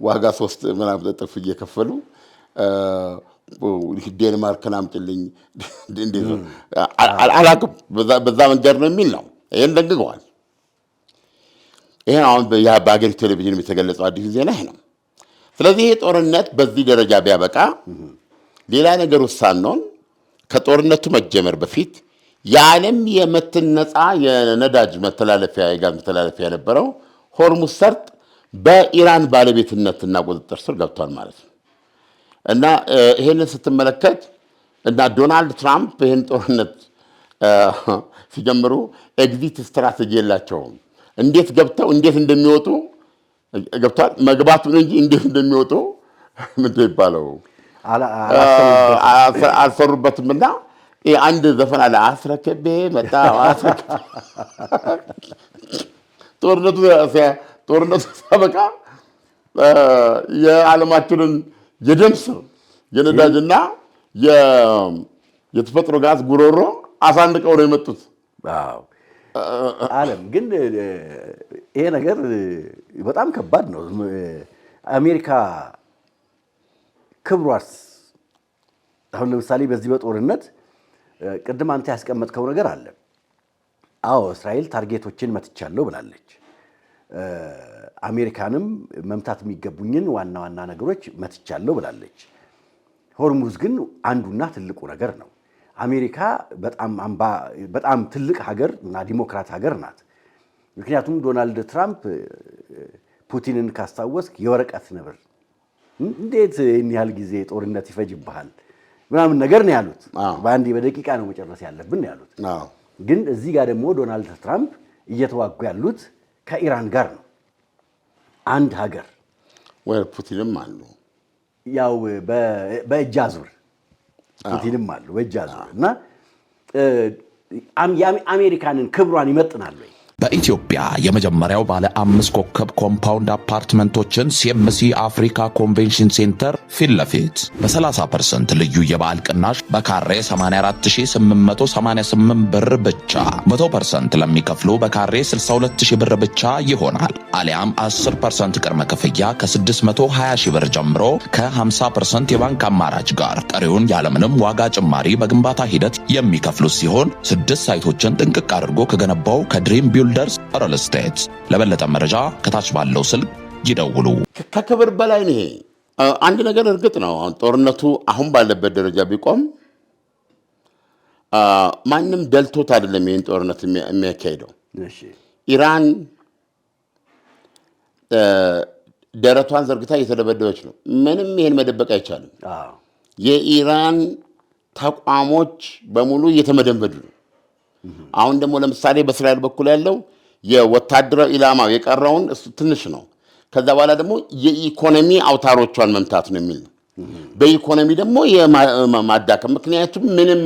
ዋጋ 3 ምናምን እጥፍ እየከፈሉ ዴንማርክን አምጪልኝ እንዴት ነው አላውቅም። በዛ መንገድ ነው የሚል ነው። ይሄን ደግገዋል። ይሄ አሁን በአገሪቱ ቴሌቪዥን የተገለጸው አዲስ ዜና ነው። ስለዚህ ይሄ ጦርነት በዚህ ደረጃ ቢያበቃ ሌላ ነገር ውሳኔውን ከጦርነቱ መጀመር በፊት የዓለም የምትነጻ የነዳጅ መተላለፊያ የጋዝ መተላለፊያ የነበረው ሆርሙዝ ሰርጥ በኢራን ባለቤትነትና ቁጥጥር ስር ገብቷል ማለት ነው። እና ይሄንን ስትመለከት እና ዶናልድ ትራምፕ ይሄን ጦርነት ሲጀምሩ ኤግዚት ስትራቴጂ የላቸውም። እንዴት ገብተው እንዴት እንደሚወጡ ገብቷል። መግባቱን እንጂ እንዴት እንደሚወጡ ምንድን ይባለው አልሰሩበትምና አንድ ዘፈን አለ አስረክቤ መጣ ጦርነቱ ሲያበቃ የዓለማችንን የደም ስር የነዳጅና የተፈጥሮ ጋዝ ጉሮሮ አሳንቀው ነው የመጡት። ዓለም ግን ይሄ ነገር በጣም ከባድ ነው። አሜሪካ ክብሯስ አሁን ለምሳሌ በዚህ በጦርነት ቅድም አንተ ያስቀመጥከው ነገር አለ። አዎ እስራኤል ታርጌቶችን መትቻለሁ ብላለች። አሜሪካንም መምታት የሚገቡኝን ዋና ዋና ነገሮች መትቻለሁ ብላለች። ሆርሙዝ ግን አንዱና ትልቁ ነገር ነው። አሜሪካ በጣም ትልቅ ሀገር እና ዲሞክራት ሀገር ናት። ምክንያቱም ዶናልድ ትራምፕ ፑቲንን ካስታወስክ የወረቀት ነብር እንዴት ይህን ያህል ጊዜ ጦርነት ይፈጅብሃል ምናምን ነገር ነው ያሉት። በአንዴ በደቂቃ ነው መጨረስ ያለብን ያሉት። ግን እዚህ ጋር ደግሞ ዶናልድ ትራምፕ እየተዋጉ ያሉት ከኢራን ጋር ነው። አንድ ሀገር ወይ ፑቲንም አሉ ያው በእጅ አዙር ፑቲንም አሉ በእጅ አዙር እና አሜሪካንን ክብሯን ይመጥናሉ ወይ? በኢትዮጵያ የመጀመሪያው ባለ 5 ኮከብ ኮምፓውንድ አፓርትመንቶችን ሲኤምሲ አፍሪካ ኮንቬንሽን ሴንተር ፊት ለፊት በ30% ልዩ የበዓል ቅናሽ በካሬ 84888 ብር ብቻ 100% ለሚከፍሉ በካሬ 62000 ብር ብቻ ይሆናል። አሊያም 10% ቅድመ ክፍያ ከ620 ሺህ ብር ጀምሮ ከ50% የባንክ አማራጭ ጋር ቀሪውን ያለምንም ዋጋ ጭማሪ በግንባታ ሂደት የሚከፍሉት ሲሆን 6 ሳይቶችን ጥንቅቅ አድርጎ ከገነባው ከድሪም ቢልደርስ ሪል ስቴት። ለበለጠ መረጃ ከታች ባለው ስልክ ይደውሉ። ከክብር በላይ ነው። አንድ ነገር እርግጥ ነው። ጦርነቱ አሁን ባለበት ደረጃ ቢቆም ማንም ደልቶት አይደለም ይሄን ጦርነት የሚያካሂደው። ኢራን ደረቷን ዘርግታ እየተደበደበች ነው። ምንም ይሄን መደበቅ አይቻልም። የኢራን ተቋሞች በሙሉ እየተመደመዱ ነው። አሁን ደግሞ ለምሳሌ በእስራኤል በኩል ያለው የወታደራዊ ኢላማው የቀረውን እሱ ትንሽ ነው። ከዛ በኋላ ደግሞ የኢኮኖሚ አውታሮቿን መምታት ነው የሚል ነው። በኢኮኖሚ ደግሞ የማዳከም ምክንያቱም ምንም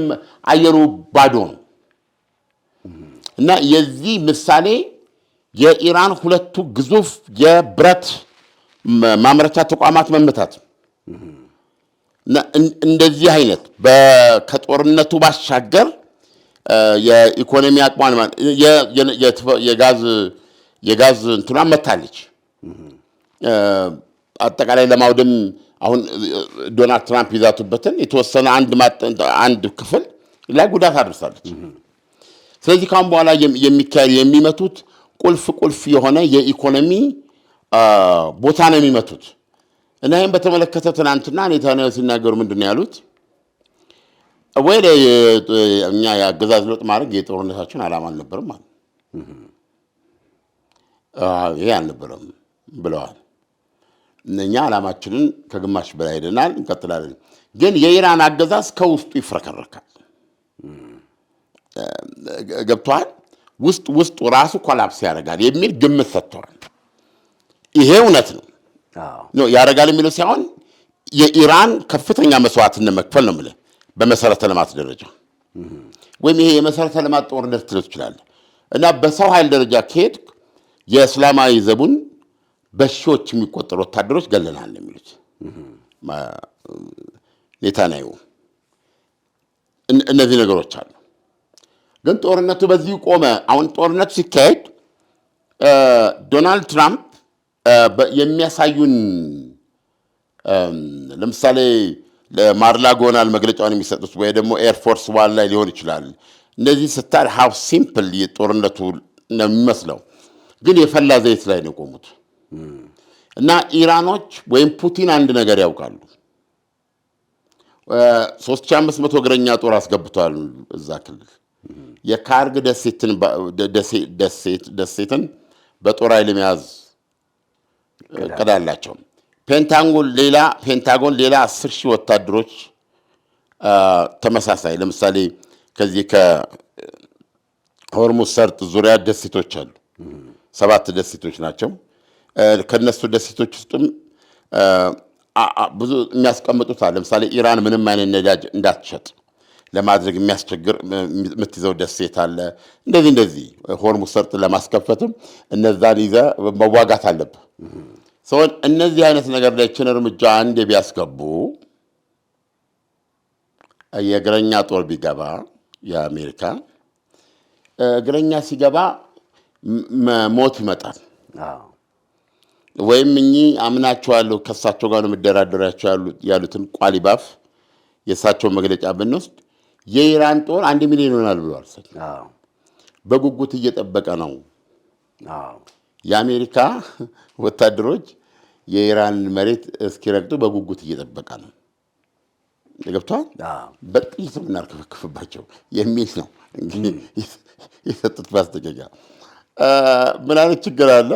አየሩ ባዶ ነው እና የዚህ ምሳሌ የኢራን ሁለቱ ግዙፍ የብረት ማምረቻ ተቋማት መመታት እንደዚህ አይነት ከጦርነቱ ባሻገር የኢኮኖሚ አቅሟን የጋዝ እንትኗን መታለች። አጠቃላይ ለማውደም አሁን ዶናልድ ትራምፕ ይዛቱበትን የተወሰነ አንድ ክፍል ላይ ጉዳት አድርሳለች። ስለዚህ ካሁን በኋላ የሚመቱት ቁልፍ የሆነ የኢኮኖሚ ቦታ ነው የሚመቱት እና ይህም በተመለከተ ትናንትና ኔታንያሁ ሲናገሩ ምንድን ነው ያሉት? ወይ እኛ የአገዛዝ ለውጥ ማድረግ የጦርነታችን ዓላማ አልነበረም ማለት ይሄ አልነበረም ብለዋል። እኛ ዓላማችንን ከግማሽ በላይ ሄደናል፣ እንቀጥላለን። ግን የኢራን አገዛዝ ከውስጡ ይፍረከረካል። ገብቷል። ውስጡ ራሱ ኮላፕስ ያደርጋል የሚል ግምት ሰጥተዋል። ይሄ እውነት ነው ያደርጋል የሚለው ሳይሆን የኢራን ከፍተኛ መስዋዕትነት መክፈል ነው የምልህ በመሰረተ ልማት ደረጃ ወይም ይሄ የመሰረተ ልማት ጦርነት ትለው ትችላለህ። እና በሰው ኃይል ደረጃ ከሄድ የእስላማዊ ዘቡን በሺዎች የሚቆጠሩ ወታደሮች ገለናል የሚሉት ኔታንያሁ። እነዚህ ነገሮች አሉ። ግን ጦርነቱ በዚሁ ቆመ። አሁን ጦርነቱ ሲካሄድ ዶናልድ ትራምፕ የሚያሳዩን ለምሳሌ ለማርላጎናል መግለጫውን የሚሰጡት ወይ ደግሞ ኤርፎርስ ዋን ላይ ሊሆን ይችላል። እነዚህ ስታር ሃው ሲምፕል ጦርነቱ ነው የሚመስለው፣ ግን የፈላ ዘይት ላይ ነው የቆሙት። እና ኢራኖች ወይም ፑቲን አንድ ነገር ያውቃሉ። 3500 እግረኛ ጦር አስገብቷል እዛ ክልል። የካርግ ደሴትን በጦር ኃይል መያዝ እቅድ አላቸው። ፔንታጎን ሌላ 10,000 ወታደሮች ተመሳሳይ ለምሳሌ ከዚህ ከሆርሙዝ ሰርጥ ዙሪያ ደሴቶች አሉ። 7 ደሴቶች ናቸው። ከነሱ ደሴቶች ውስጥም ብዙ የሚያስቀምጡት አለ። ለምሳሌ ኢራን ምንም አይነት ነዳጅ እንዳትሸጥ ለማድረግ የሚያስቸግር የምትይዘው ደሴት አለ። እንደዚህ ሆርሙዝ ሰርጥ ለማስከፈትም እነዛን ይዘህ መዋጋት አለብህ። ሰውን እነዚህ አይነት ነገር ላይ ችን እርምጃ አንድ ቢያስገቡ የእግረኛ ጦር ቢገባ የአሜሪካ እግረኛ ሲገባ ሞት ይመጣል። ወይም እኚህ አምናቸዋለሁ ከእሳቸው ጋር ነው የምደራደራቸው ያሉትን ቋሊባፍ የእሳቸውን መግለጫ ብንወስድ የኢራን ጦር 1 ሚሊዮን ይሆናል ብለዋል። በጉጉት እየጠበቀ ነው። የአሜሪካ ወታደሮች የኢራን መሬት እስኪረግጡ በጉጉት እየጠበቀ ነው። ገብቷል። በጥይት ምናርከፍክፍባቸው የሚል ነው እንግዲህ የሰጡት ማስጠንቀቂያ። ምን አይነት ችግር አለ?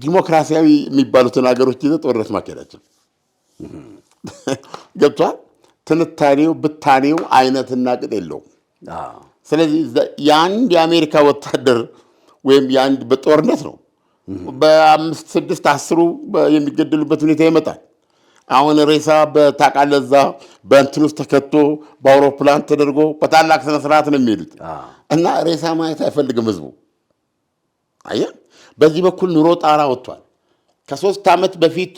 ዲሞክራሲያዊ የሚባሉትን ሀገሮች ይዘው ጦርነት ማካሄዳቸው ገብቷል። ትንታኔው ብታኔው አይነትና ቅጥ የለውም። ስለዚህ የአንድ የአሜሪካ ወታደር ወይም የአንድ በጦርነት ነው በ5፣ 6፣ 10 የሚገደሉበት ሁኔታ ይመጣል። አሁን ሬሳ በታቃለህ እዛ በእንትን ውስጥ ተከቶ በአውሮፕላን ተደርጎ በታላቅ ስነ ስርዓት ነው የሚሄዱት እና ሬሳ ማየት አይፈልግም ህዝቡ። አየህ፣ በዚህ በኩል ኑሮ ጣራ ወጥቷል። ከ3 ዓመት በፊት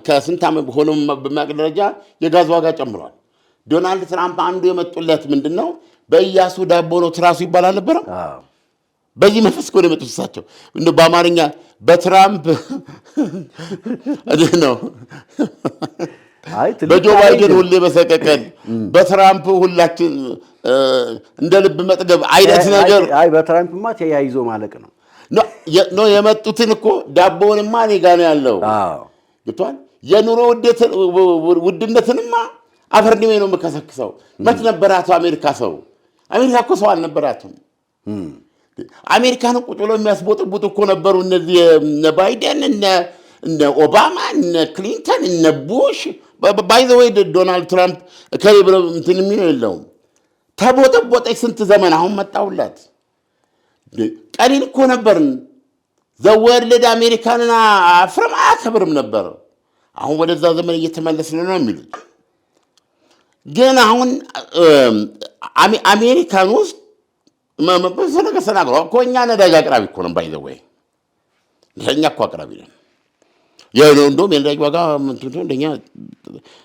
ከስንት ዓመት ሆኖ በሚያውቅ ደረጃ የጋዝ ዋጋ ጨምሯል። ዶናልድ ትራምፕ አንዱ የመጡለት ምንድነው በኢያሱ ዳቦ ነው ትራሱ ይባላል ነበረ። በዚህ መንፈስ ከሆነ የመጡት እሳቸው እንደ በአማርኛ በትራምፕ ነው በጆ ባይደን ሁሌ በሰቀቀን በትራምፕ ሁላችን እንደ ልብ መጥገብ አይነት ነገር። በትራምፕማ ተያይዞ ማለቅ ነው ነው የመጡትን እኮ ዳቦውንማ እኔ ጋር ነው ያለው። ግቷል። የኑሮ ውድነትንማ አፈርድሜ ነው የምከሰክሰው። መች ነበራቱ አሜሪካ ሰው? አሜሪካ እኮ ሰው አልነበራትም። አሜሪካን ቁጭ ብለው የሚያስቦጥቡት እኮ ነበሩ እነዚህ እነ ባይደን እነ ኦባማ እነ ክሊንተን እነ ቡሽ። ባይ ዘ ወይ ዶናልድ ትራምፕ ከሌ ብለው እንትን የሚለው የለውም። ተቦጠቦጠች ስንት ዘመን። አሁን መጣውላት ቀሊል እኮ ነበርን። ዘወርልድ አሜሪካንን አፍርም አያከብርም ነበር። አሁን ወደዛ ዘመን እየተመለስን ነው የሚሉት። ግን አሁን አሜሪካን ውስጥ ሰነገሰናግሮ እኮ እኛ ነዳጅ አቅራቢ እኮ ነው። ባይ ዘ ወይ እኛ እኮ አቅራቢ ነን። እንደውም የነዳጅ ዋጋ እንደኛ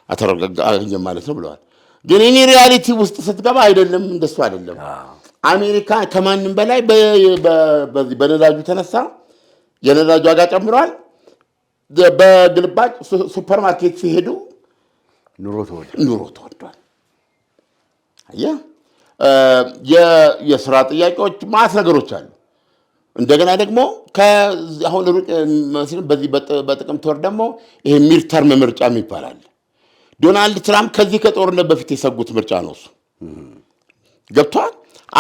አተረጋጋ ማለት ነው ብለዋል። ግን እኔ ሪያሊቲ ውስጥ ስትገባ አይደለም፣ እንደሱ አይደለም። አሜሪካ ከማንም በላይ በነዳጁ ተነሳ የነዳጅ ዋጋ ጨምሯል። በግልባጭ ሱፐርማርኬት ሲሄዱ ኑሮ ተወዷል። አየህ፣ የስራ ጥያቄዎች ማስ ነገሮች አሉ። እንደገና ደግሞ አሁን በዚህ በጥቅምት ወር ደግሞ ይሄ ሚድተርም ምርጫ ይባላል። ዶናልድ ትራምፕ ከዚህ ከጦርነት በፊት የሰጉት ምርጫ ነው እሱ። ገብቷል።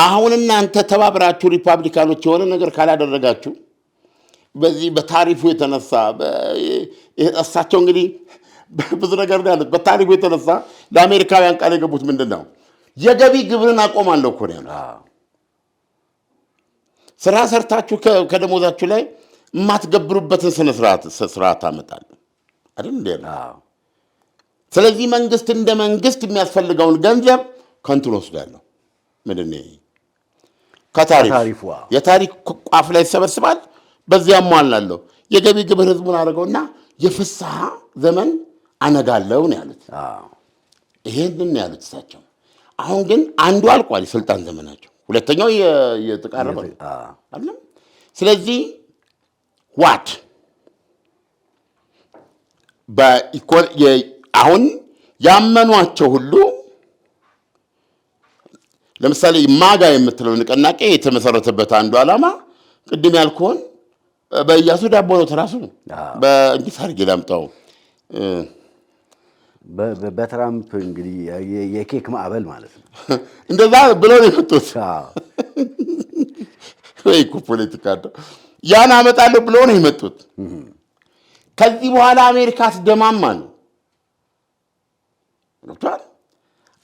አሁን እናንተ ተባብራችሁ ሪፐብሊካኖች የሆነ ነገር ካላደረጋችሁ በዚህ በታሪፉ የተነሳ እሳቸው እንግዲህ ብዙ ነገር ያሉት በታሪፉ የተነሳ ለአሜሪካውያን ቃል የገቡት ምንድን ነው? የገቢ ግብርን አቆማለሁ እኮ ነው ያሉት። ስራ ሰርታችሁ ከደሞዛችሁ ላይ የማትገብሩበትን ስነ ስርዓት አመጣለሁ አይደል እንዴ? ስለዚህ መንግስት እንደ መንግስት የሚያስፈልገውን ገንዘብ ከንቱን ወስዳለሁ። ምንድን ነው ከታሪፍ የታሪፍ ቋፍ ላይ ይሰበስባል። በዚያ ሟላለሁ። የገቢ ግብር ህዝቡን አድርገውና የፍስሐ ዘመን አነጋለሁ ነው ያሉት። ይሄንን ያሉት እሳቸው። አሁን ግን አንዱ አልቋል የስልጣን ዘመናቸው፣ ሁለተኛው የተቃረበ አይደለም። ስለዚህ ዋት አሁን ያመኗቸው ሁሉ ለምሳሌ ማጋ የምትለው ንቅናቄ የተመሰረተበት አንዱ ዓላማ ቅድም ያልኩህን በኢያሱ ዳቦ ነው ተራሱ በእንግዲህ አድርጌ ላምጣው በትራምፕ እንግዲህ የኬክ ማዕበል ማለት ነው። እንደዛ ብለው ነው የመጡት። ወይ ፖለቲካ ያን አመጣለሁ ብለው ነው የመጡት። ከዚህ በኋላ አሜሪካ አስደማማ ነው።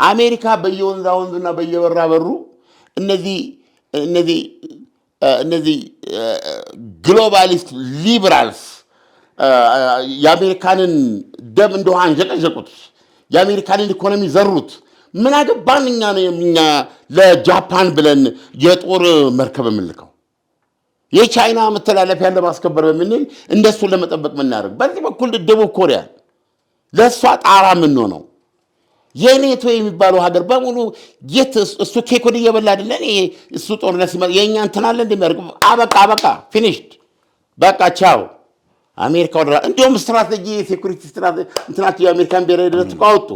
አሜሪካ በየወንዛ ወንዙና በየበራ በሩ እነዚህ ግሎባሊስት ሊበራልስ የአሜሪካንን ደም እንደ ውሃ አንዠቀዠቁት፣ የአሜሪካንን ኢኮኖሚ ዘሩት። ምን አገባን እኛ ለጃፓን ብለን የጦር መርከብ የምንልከው የቻይና መተላለፊያ ለማስከበር በምንል እንደሱን ለመጠበቅ ምናደርግ። በዚህ በኩል ደቡብ ኮሪያ ለእሷ ጣራ የምንሆነው የኔቶ የሚባለው ሀገር በሙሉ እሱ ኬኩን እየበላ አይደለን እሱ ጦርነት ሲመጣ የእኛ እንትናለ እንደሚያደርግ አበቃ ፊኒሽድ በቃ ቻው። አሜሪካ ወደ እንዲሁም ስትራቴጂ ሴኩሪቲ ስትራቴጂ እንትናቸው የአሜሪካን ብሔራዊ ደህንነት ተቋውጡ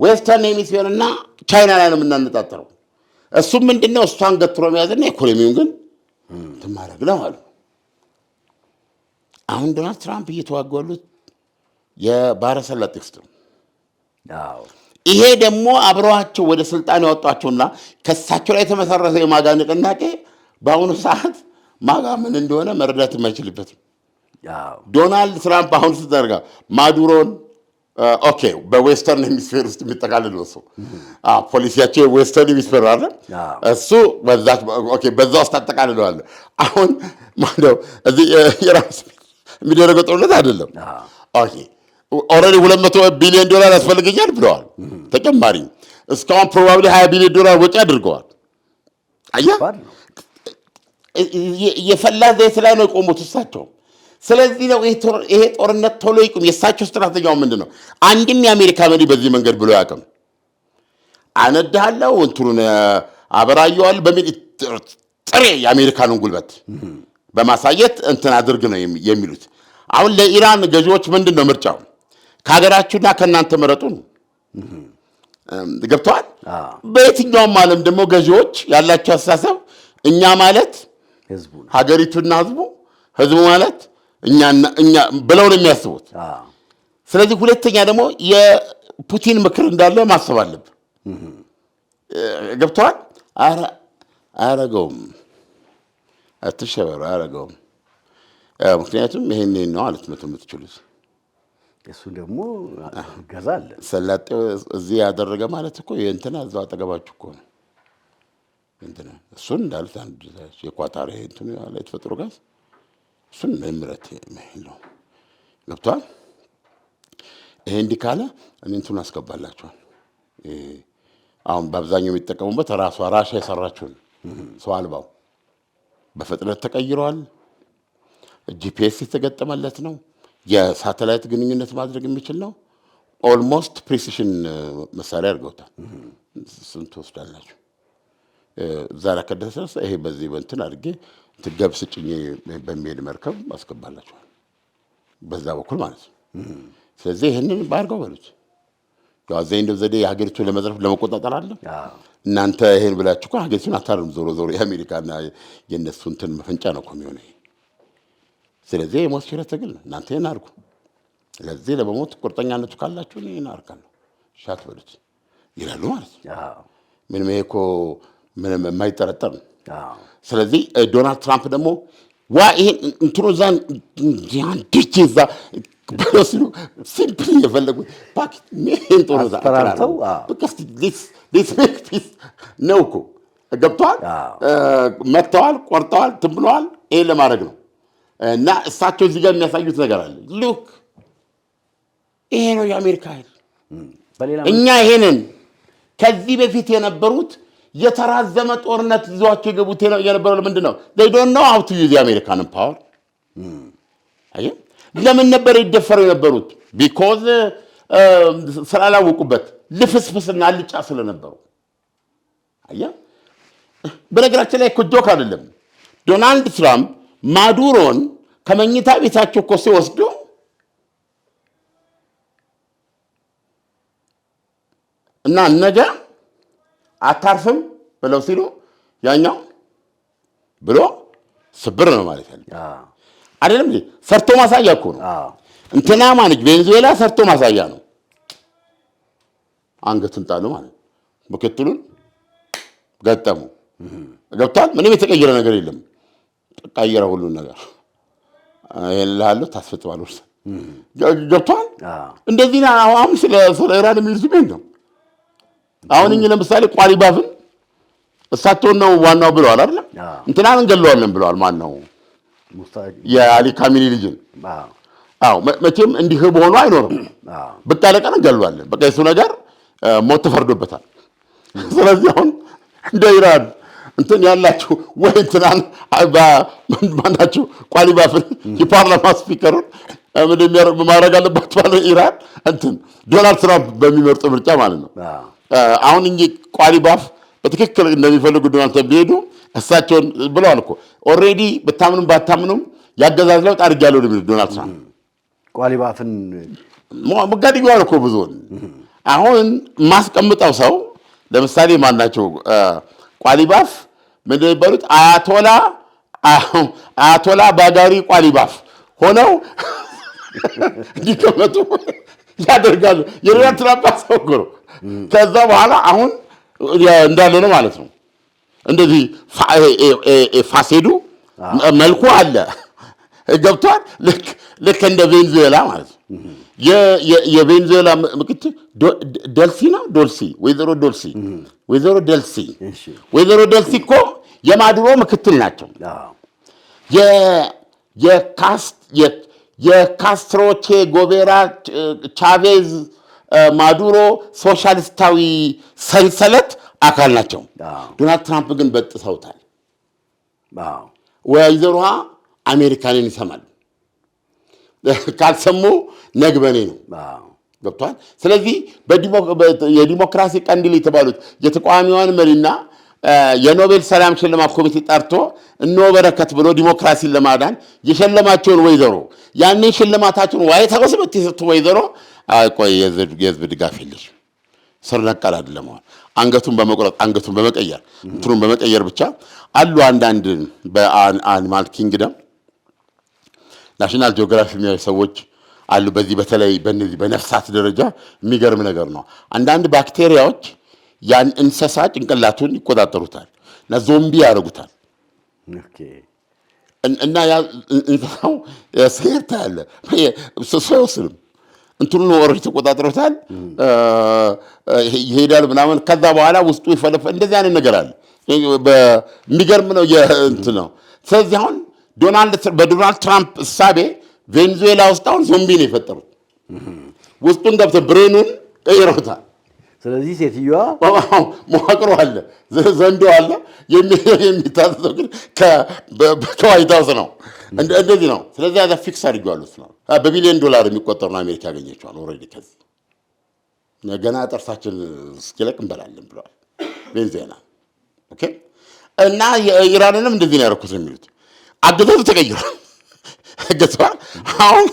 ዌስተርን ሄሚስፌርና ቻይና ላይ ነው የምናነጣጥረው። እሱም ምንድነው እሷን ገትሮ መያዝና ኢኮኖሚውን ግን ትማረግ ነው አሉ። አሁን ዶናልድ ትራምፕ እየተዋጉ ያሉት የባህረ ሰላጤ ውስጥ ነው። ይሄ ደግሞ አብረዋቸው ወደ ስልጣን ያወጧቸውና ከሳቸው ላይ የተመሰረተ የማጋ ንቅናቄ በአሁኑ ሰዓት ማጋ ምን እንደሆነ መረዳት የማይችልበት ዶናልድ ትራምፕ አሁን ስትዘርጋ ማዱሮን ኦኬ በዌስተርን ሄሚስፌር ውስጥ የሚጠቃልል ነው። ፖሊሲያቸው የዌስተርን ሄሚስፌር አለ እሱ በዛ ውስጥ አጠቃልለዋል። አሁን ማነው እዚህ የራስ የሚደረገው ጦርነት አይደለም። ኦኬ ኦልሬዲ $200 ቢሊዮን ያስፈልገኛል ብለዋል። ተጨማሪ እስካሁን ፕሮባብሊ $20 ቢሊዮን ወጪ አድርገዋል። አያ የፈላ ዘይት ላይ ነው የቆሙት እሳቸው። ስለዚህ ነው ይሄ ጦርነት ቶሎ ይቁም። የእሳቸው ስትራቴጂው ምንድን ነው? አንድም የአሜሪካ መሪ በዚህ መንገድ ብሎ ያውቅም። አነዳለሁ እንትኑን አበራየዋል በሚል ጥሬ የአሜሪካንን ጉልበት በማሳየት እንትን አድርግ ነው የሚሉት። አሁን ለኢራን ገዢዎች ምንድን ነው ምርጫው? ከሀገራችሁና ከእናንተ መረጡ ነው። ገብተዋል። በየትኛውም ዓለም ደግሞ ገዢዎች ያላቸው አስተሳሰብ እኛ ማለት ሀገሪቱና ህዝቡ ማለት እኛ ብለው ነው የሚያስቡት። ስለዚህ ሁለተኛ ደግሞ የፑቲን ምክር እንዳለ ማሰብ አለብን። ገብተዋል። አያረገውም፣ አትሸበሩ፣ አያረገውም። ምክንያቱም ይሄን ነው ማለት ነው የምትችሉት። እሱ ደግሞ ገዛ አለ። ሰላጤው እዚህ ያደረገ ማለት እኮ የእንትና እዛው አጠገባችሁ እኮ ነው። እንትና እሱን እንዳሉት አንድ የኳታር እንትኑ ያለ የተፈጥሮ ጋዝ እሱን ምረት ነው። ገብቷል። ይሄ እንዲህ ካለ እኔ እንትኑን አስገባላችኋል። አሁን በአብዛኛው የሚጠቀሙበት ራሻ የሰራችውን ሰው አልባው በፍጥነት ተቀይረዋል። ጂፒኤስ የተገጠመለት ነው። የሳተላይት ግንኙነት ማድረግ የሚችል ነው። ኦልሞስት ፕሪሲሽን መሳሪያ አድርገውታል። ስንት ወስዳላችሁ? እዛ ላይ ከደረሰ ይሄ በዚህ በእንትን አድርጌ ገብስ ጭኜ በሚሄድ መርከብ አስገባላችኋል። በዛ በኩል ማለት ነው። ስለዚህ ይህንን ባርገው በሉት። ያው ዘይንደ ዘዴ የሀገሪቱን ለመዝረፍ ለመቆጣጠር አለ። እናንተ ይሄን ብላችሁ እኮ ሀገሪቱን አታርም። ዞሮ የአሜሪካና የእነሱ እንትን መፈንጫ ነው እኮ የሚሆነው። ስለዚህ የሞት ሽረት ትግል ነው። እናንተ ይሄን አድርጉ። ለዚህ ለመሞት ቁርጠኛነቱ ካላችሁ ይሄን አድርጋለሁ ሻት በሉት ይላሉ ማለት ነው። ምንም ይሄ እኮ ምንም የማይጠረጠር ነው። ስለዚህ ዶናልድ ትራምፕ ደግሞ ይሄን እንትኑ እዛን ዲጂዛ በሲሉ ሲምፕሊ የፈለጉ ፓኬት ምን ጦርዛ አስፈራርተው ዲስ ሜክ ፒስ ነው እኮ ገብተዋል። መጥተዋል፣ ቆርጠዋል፣ ትብለዋል። ይሄን ለማድረግ ነው። እና እሳቸው እዚህ ጋር የሚያሳዩት ነገር አለ። ሉክ ይሄ ነው የአሜሪካ ኃይል። እኛ ይሄንን ከዚህ በፊት የነበሩት የተራዘመ ጦርነት ይዟቸው የገቡት የነበረው ምንድን ነው? they don't know how to use the American power አየህ ለምን ነበር ይደፈሩ የነበሩት? because ስላላወቁበት ልፍስፍስና አልጫ ስለነበሩ አየህ በነገራችን ላይ ጆክ አይደለም ዶናልድ ትራምፕ ማዱሮን ከመኝታ ቤታቸው እኮ ሲወስዱ እና ነገ አታርፍም ብለው ሲሉ ያኛው ብሎ ስብር ነው ማለት ያለው አይደለም እንዴ ሰርቶ ማሳያ እኮ ነው እንትና ማንጅ ቬንዙዌላ ሰርቶ ማሳያ ነው አንገቱን ጣሉ ማለት ምክትሉን ገጠሙ ገብቷል ምንም የተቀየረ ነገር የለም ተቀየረ ሁሉ ነገር ይላል ታስፈጥባሉ ገብቷል እንደዚህ ነው አሁን ስለ ኢራን የሚልዝበኝ ነው አሁን እኛ ለምሳሌ ቋሊባፍን እሳቸው ነው ዋናው ብለዋል አይደል እንትናን እንገለዋለን ብለዋል ማን ነው የአሊ ካሚኒ ልጅን አዎ መቼም እንዲህ በሆኑ አይኖርም በቃለቀን እንገለዋለን በቃ እሱ ነገር ሞት ተፈርዶበታል ስለዚህ አሁን እንደ ኢራን እንትን ያላችሁ ወይ እንትናን ማናችሁ ቋሊባፍን የፓርላማ ስፒከሩን ምንም ማድረግ አለበት ማለት ኢራን እንትን ዶናልድ ትራምፕ በሚመርጡ ምርጫ ማለት ነው አሁን እንጂ ቋሊባፍ በትክክል እንደሚፈልጉ ዶናልድ ትራምፕ ቢሄዱ እሳቸውን ብለዋል እኮ ኦሬዲ በታምኑም ባታምኑም ያገዛዝ ለውጥ አድርጋለሁ ነው ዶናልድ ትራምፕ ቋሊባፍን መጋደኛው እኮ ብዙውን አሁን ማስቀምጠው ሰው ለምሳሌ ማናቸው ቋሊባፍ ምንድነው ይባሉት አያቶላ ባጋሪ ቋሊባፍ ሆነው ዲከመቱ ያደርጋሉ የዶናልድ ትራምፕ አሰውገሩ ከዛ በኋላ አሁን እንዳለ ነው ማለት ነው እንደዚህ ፋሴዱ መልኩ አለ ገብቷል ልክ እንደ ቬንዙዌላ ማለት ነው የቬንዙዌላ ምክትል ዶልሲ ወይዘሮ ዶልሲ እኮ የማዱሮ ምክትል ናቸው የካስትሮቼ ጎቤራ ቻቬዝ ማዱሮ ሶሻሊስታዊ ሰንሰለት አካል ናቸው ዶናልድ ትራምፕ ግን በጥሰውታል ወይዘሮዋ አሜሪካንን ይሰማል ካልሰሙ ነግበኔ ነው ገብቷል ስለዚህ የዲሞክራሲ ቀንዲል የተባሉት የተቋሚዋን መሪና የኖቤል ሰላም ሽልማት ኮሚቴ ጠርቶ በረከት ብሎ ዲሞክራሲን ለማዳን የሸለማቸውን ወይዘሮ ያንን ሽልማታቸውን ዋይት ሃውስ በተሰጡ ወይዘሮ ቆይ የህዝብ ድጋፍ የለሽ ስር ነቀል አይደለም አንገቱን በመቆረጥ አንገቱን በመቀየር እንትሩን በመቀየር ብቻ አሉ አንዳንድ በአኒማል ኪንግደም ናሽናል ጂኦግራፊ የሚያዩ ሰዎች አሉ በዚህ በተለይ በእነዚህ በነፍሳት ደረጃ የሚገርም ነገር ነው አንዳንድ ባክቴሪያዎች ያን እንስሳ ጭንቅላቱን ይቆጣጠሩታል እና ዞምቢ ያደርጉታል እና ያ እንስሳው ሴርታ አለ ሶስልም እንትኑን ወርጅ ተቆጣጥሮታል ይሄዳል ምናምን ከዛ በኋላ ውስጡ ይፈለፈ እንደዚህ አይነት ነገር አለ በሚገርም ነው እንት ነው ስለዚህ አሁን በዶናልድ ትራምፕ እሳቤ ቬንዙዌላ ውስጥ አሁን ዞምቢ ነው የፈጠሩት ውስጡን ገብተው ብሬኑን ቀይረውታል ስለዚህ ሴትዮዋ መዋቅሩ አለ ዘንዶ አለ የሚታዘው ግን ከዋይት ሃውስ ነው እንደዚህ ነው ስለዚህ አዛ ፊክስ አድርጓል ነው በቢሊዮን ዶላር የሚቆጠር ነው አሜሪካ ያገኘችው ኦሬዲ ከዚህ ገና ጥርሳችን እስኪለቅ እንበላለን ብለዋል ቬንዙዌላ ኦኬ እና ኢራንንም እንደዚህ ነው ያደረኩት የሚሉት አገዛዙ ተቀይሯል ገጽዋል አሁን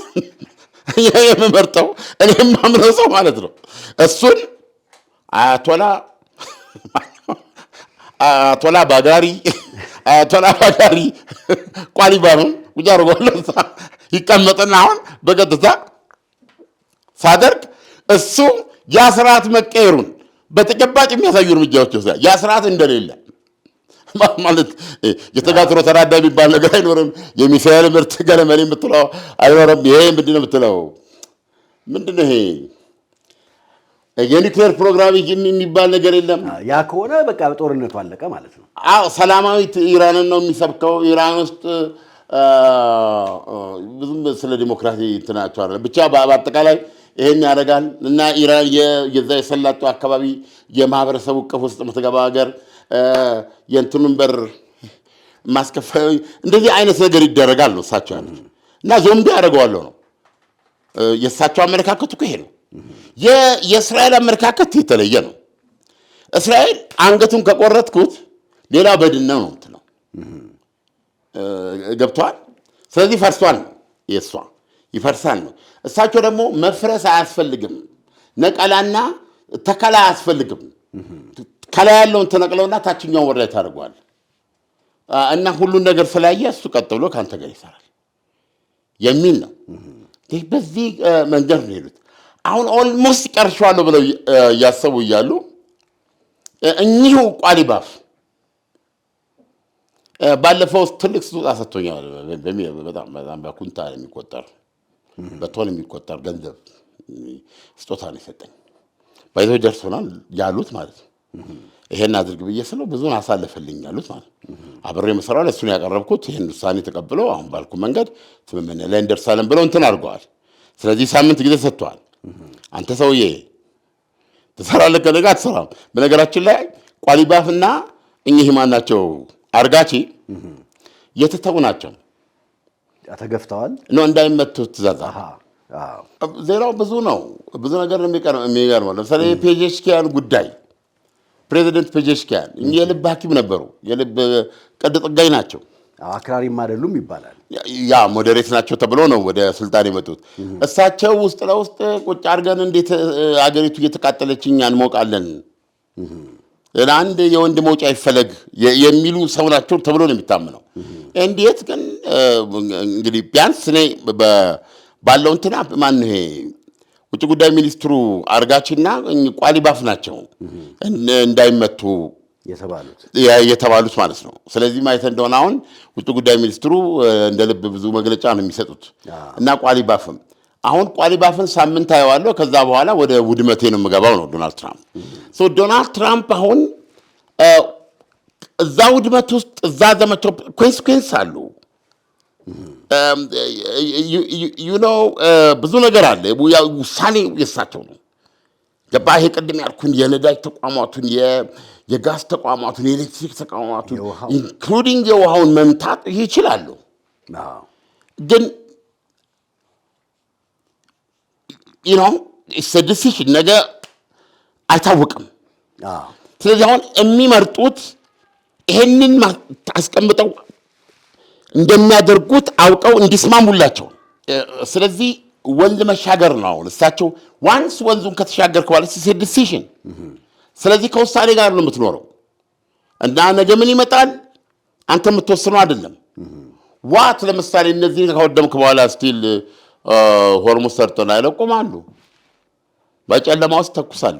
የምመርጠው እኔም ማምነው ሰው ማለት ነው እሱን አያቶላ ባጋሪ ቋሊባፍን ጉጃሩ ወለሳ ይቀመጥና አሁን በቀጥታ ሳደርግ እሱ ያስራት መቀየሩን በተጨባጭ የሚያሳዩ እርምጃዎች ወስዷል ያስራት እንደሌለ ማለት የተጋትሮ ተራዳ የሚባል ነገር አይኖርም የሚሳኤል ምርት ገለመሌ የምትለው አይኖርም ይሄ ምንድነው የምትለው ምንድነው ይሄ የኒውክሌር ፕሮግራም የሚባል ነገር የለም ያ ከሆነ በቃ ጦርነቱ አለቀ ማለት ነው አዎ ሰላማዊት ኢራንን ነው የሚሰብከው ኢራን ውስጥ ብዙም ስለ ዲሞክራሲ እንትናቸው አይደለም ብቻ በአጠቃላይ ይሄን ያደርጋል እና ኢራን የዛ የሰላጡ አካባቢ የማህበረሰቡ ቅፍ ውስጥ የምትገባ ሀገር የእንትኑን በር ማስከፈል እንደዚህ አይነት ነገር ይደረጋል ነው እሳቸው ያሉት እና ዞምቢ ያደርገዋለሁ ነው የእሳቸው አመለካከቱ እኮ ይሄ ነው። የእስራኤል አመለካከት የተለየ ነው። እስራኤል አንገቱን ከቆረጥኩት ሌላ በድን ነው የምትለው ገብቷል። ስለዚህ ፈርሷል ነው የእሷ ይፈርሳል ነው። እሳቸው ደግሞ መፍረስ አያስፈልግም ነቀላና ተከላ አያስፈልግም ከላይ ያለውን ተነቅለውና ታችኛውን ወደ ላይ ታደርገዋል እና ሁሉን ነገር ስላየ እሱ ቀጥ ብሎ ካንተ ጋር ይሰራል የሚል ነው። በዚህ መንገድ ነው ሄዱት። አሁን ኦልሞስት ቀርሻለሁ ብለው ያሰቡ እያሉ እኚሁ ቋሊባፍ ባለፈው ትልቅ ስጦታ ሰጥቶኛል። በጣም በኩንታል የሚቆጠር በቶን የሚቆጠር ገንዘብ ስጦታ ነው የሰጠኝ። ባይዘው ደርሶናል ያሉት ማለት ነው። ይሄን አድርግ ብዬ ስለው ብዙን አሳልፈልኝ ያሉት ማለት አብሬ መስራው ለሱን ያቀረብኩት ይሄን ውሳኔ ተቀብለው አሁን ባልኩ መንገድ ስምምነት ላይ እንደርሳለን ብለው እንትን አድርገዋል። ስለዚህ ሳምንት ጊዜ ሰጥቷል። አንተ ሰውዬ ተሰራለህ ከነጋ አትሰራም። በነገራችን ላይ ቋሊባፍና እኚህ ማን ናቸው አርጋቺ የተተው ናቸው። ተገፍተዋል ነው እንዳይመቱ ትእዛዝ። ዜናው ብዙ ነው። ብዙ ነገር የሚገርመው ለምሳሌ ፔጀሽኪያን ጉዳይ ፕሬዚደንት ፔጀሽኪያን የልብ ሐኪም ነበሩ። የልብ ቀዶ ጥገኝ ናቸው። አክራሪም አይደሉም ይባላል። ያ ሞዴሬት ናቸው ተብሎ ነው ወደ ስልጣን የመጡት። እሳቸው ውስጥ ለውስጥ ቁጭ አድርገን እንዴት አገሪቱ እየተቃጠለችኝ እንሞቃለን ለአንድ የወንድ መውጫ ይፈለግ የሚሉ ሰው ናቸው ተብሎ ነው የሚታመነው። እንዴት ግን እንግዲህ ቢያንስ እኔ ባለው እንትና ማን ይሄ ውጭ ጉዳይ ሚኒስትሩ አርጋቺና ቋሊባፍ ናቸው እንዳይመቱ የተባሉት ማለት ነው። ስለዚህ ማየት እንደሆነ አሁን ውጭ ጉዳይ ሚኒስትሩ እንደ ልብ ብዙ መግለጫ ነው የሚሰጡት እና ቋሊባፍም አሁን ቋሊባፍን ሳምንት አየዋለሁ ከዛ በኋላ ወደ ውድመቴ ነው የምገባው ነው ዶናልድ ትራምፕ። ዶናልድ ትራምፕ አሁን እዛ ውድመት ውስጥ እዛ ዘመቻው ኮንሲኩዌንስ አሉ ብዙ ነገር አለ። ውሳኔ የሳቸው ነው ገባ። ይሄ ቅድም ያልኩን የነዳጅ ተቋማቱን የጋዝ ተቋማቱን የኤሌክትሪክ ተቋማቱን ኢንክሉዲንግ የውሃውን መምታት ይችላሉ። ግን ዲሲሽን ነገ አይታወቅም። ስለዚህ አሁን የሚመርጡት ይሄንን አስቀምጠው እንደሚያደርጉት አውቀው እንዲስማሙላቸው። ስለዚህ ወንዝ መሻገር ነው። አሁን እሳቸው ዋንስ ወንዙን ከተሻገርክ በኋላ ዲሲሽን። ስለዚህ ከውሳኔ ጋር ነው የምትኖረው እና ነገ ምን ይመጣል አንተ የምትወስነው አይደለም። ዋት ለምሳሌ እነዚህን ካወደምክ በኋላ ስቲል ሆርሙዝ ሰርጦና ይለቁማሉ። በጨለማ ውስጥ ተኩሳሉ።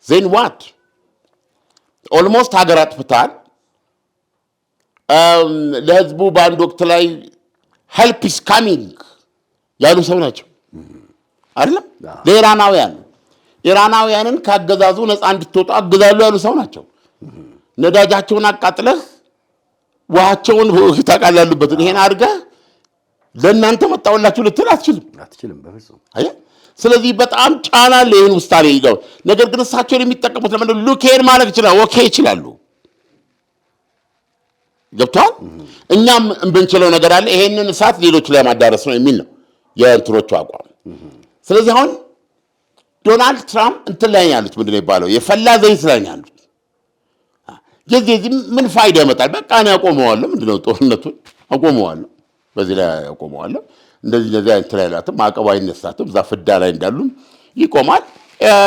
ዜን ዋት ኦልሞስት ሀገር አጥፍታል። ለህዝቡ በአንድ ወቅት ላይ ሄልፕ ኢዝ ካሚንግ ያሉ ሰው ናቸው አይደለም። ኢራናውያንን ካገዛዙ ነፃ እንድትወጡ አግዛሉ ያሉ ሰው ናቸው። ነዳጃቸውን አቃጥለህ ውሃቸውን ታቃል ያሉበትን ይሄን አድርገህ ለእናንተ መጣውላችሁ ልትል አትችልም በፍጹም። ስለዚህ በጣም ጫና አለ ይህን ውሳኔ ይገው። ነገር ግን እሳቸውን የሚጠቀሙት ለምንድን ሉኬን ማለት ይችላል ኦኬ ይችላሉ። ገብቷል። እኛም እንብንችለው ነገር አለ ይሄንን እሳት ሌሎች ላይ ማዳረስ ነው የሚል ነው የእንትሮቹ አቋም። ስለዚህ አሁን ዶናልድ ትራምፕ እንትን ላይ ያሉት ምንድነው ይባለው የፈላ ዘይት ላይ ያሉት የዚህ ምን ፋይዳ ያመጣል? በቃ እኔ አቆመዋለሁ። ምንድነው ጦርነቱን አቆመዋለሁ፣ በዚህ ላይ አቆመዋለሁ። እንደዚህ እንትን ላይ ላትም ማዕቀብ አይነሳትም። እዛ ፍዳ ላይ እንዳሉም ይቆማል።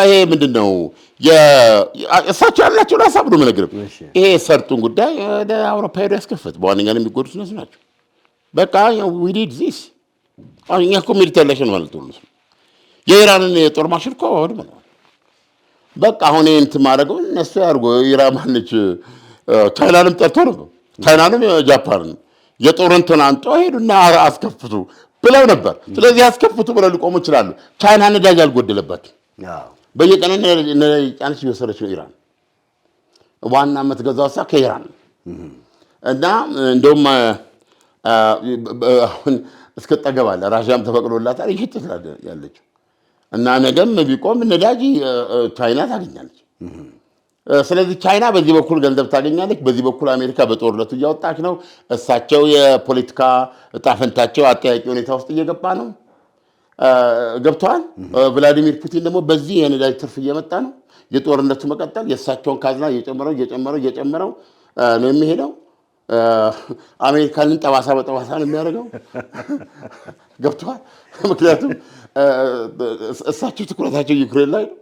ይሄ ምንድነው እሳቸው ያላቸው ሀሳብ ነው የምነግርህ። ይሄ ሰርጡን ጉዳይ ወደ አውሮፓ ሄዶ ያስከፍት በዋነኛነት የሚጎዱት እነሱ ናቸው። በቃ we did this እኛ እኮ ሜዲቴሬሽን ማለት ነው የኢራንን የጦር ማሽን እኮ ነው በቃ አሁን እንትን ማድረገው እነሱ ያርጎ ኢራን ማነች ቻይናንም ጠርቶ ነው ቻይናንም ጃፓንን የጦር እንትን አንጦ ሄዱና አስከፍቱ ብለው ነበር። ስለዚህ አስከፍቱ ብለው ሊቆሙ ይችላሉ። ቻይና ነዳጅ አልጎደለባትም። በየቀኑ ጫንሽ እየወሰደች ነው ኢራን። ዋና የምትገዛው እሷ ከኢራን እና እንደውም አሁን እስከጠገባለ ራሽያም ተፈቅዶላታል ይሽጥላል ያለችው እና ነገም ቢቆም ነዳጅ ቻይና ታገኛለች። ስለዚህ ቻይና በዚህ በኩል ገንዘብ ታገኛለች፣ በዚህ በኩል አሜሪካ በጦርነቱ እያወጣች ነው። እሳቸው የፖለቲካ ዕጣ ፈንታቸው አጠያቂ ሁኔታ ውስጥ እየገባ ነው ገብተዋል። ቭላዲሚር ፑቲን ደግሞ በዚህ የነዳጅ ትርፍ እየመጣ ነው። የጦርነቱ መቀጠል የእሳቸውን ካዝና እየጨመረው ነው የሚሄደው። አሜሪካንን ጠባሳ በጠባሳ ነው የሚያደርገው ገብተዋል። ምክንያቱም እሳቸው ትኩረታቸው ዩክሬን ላይ ነው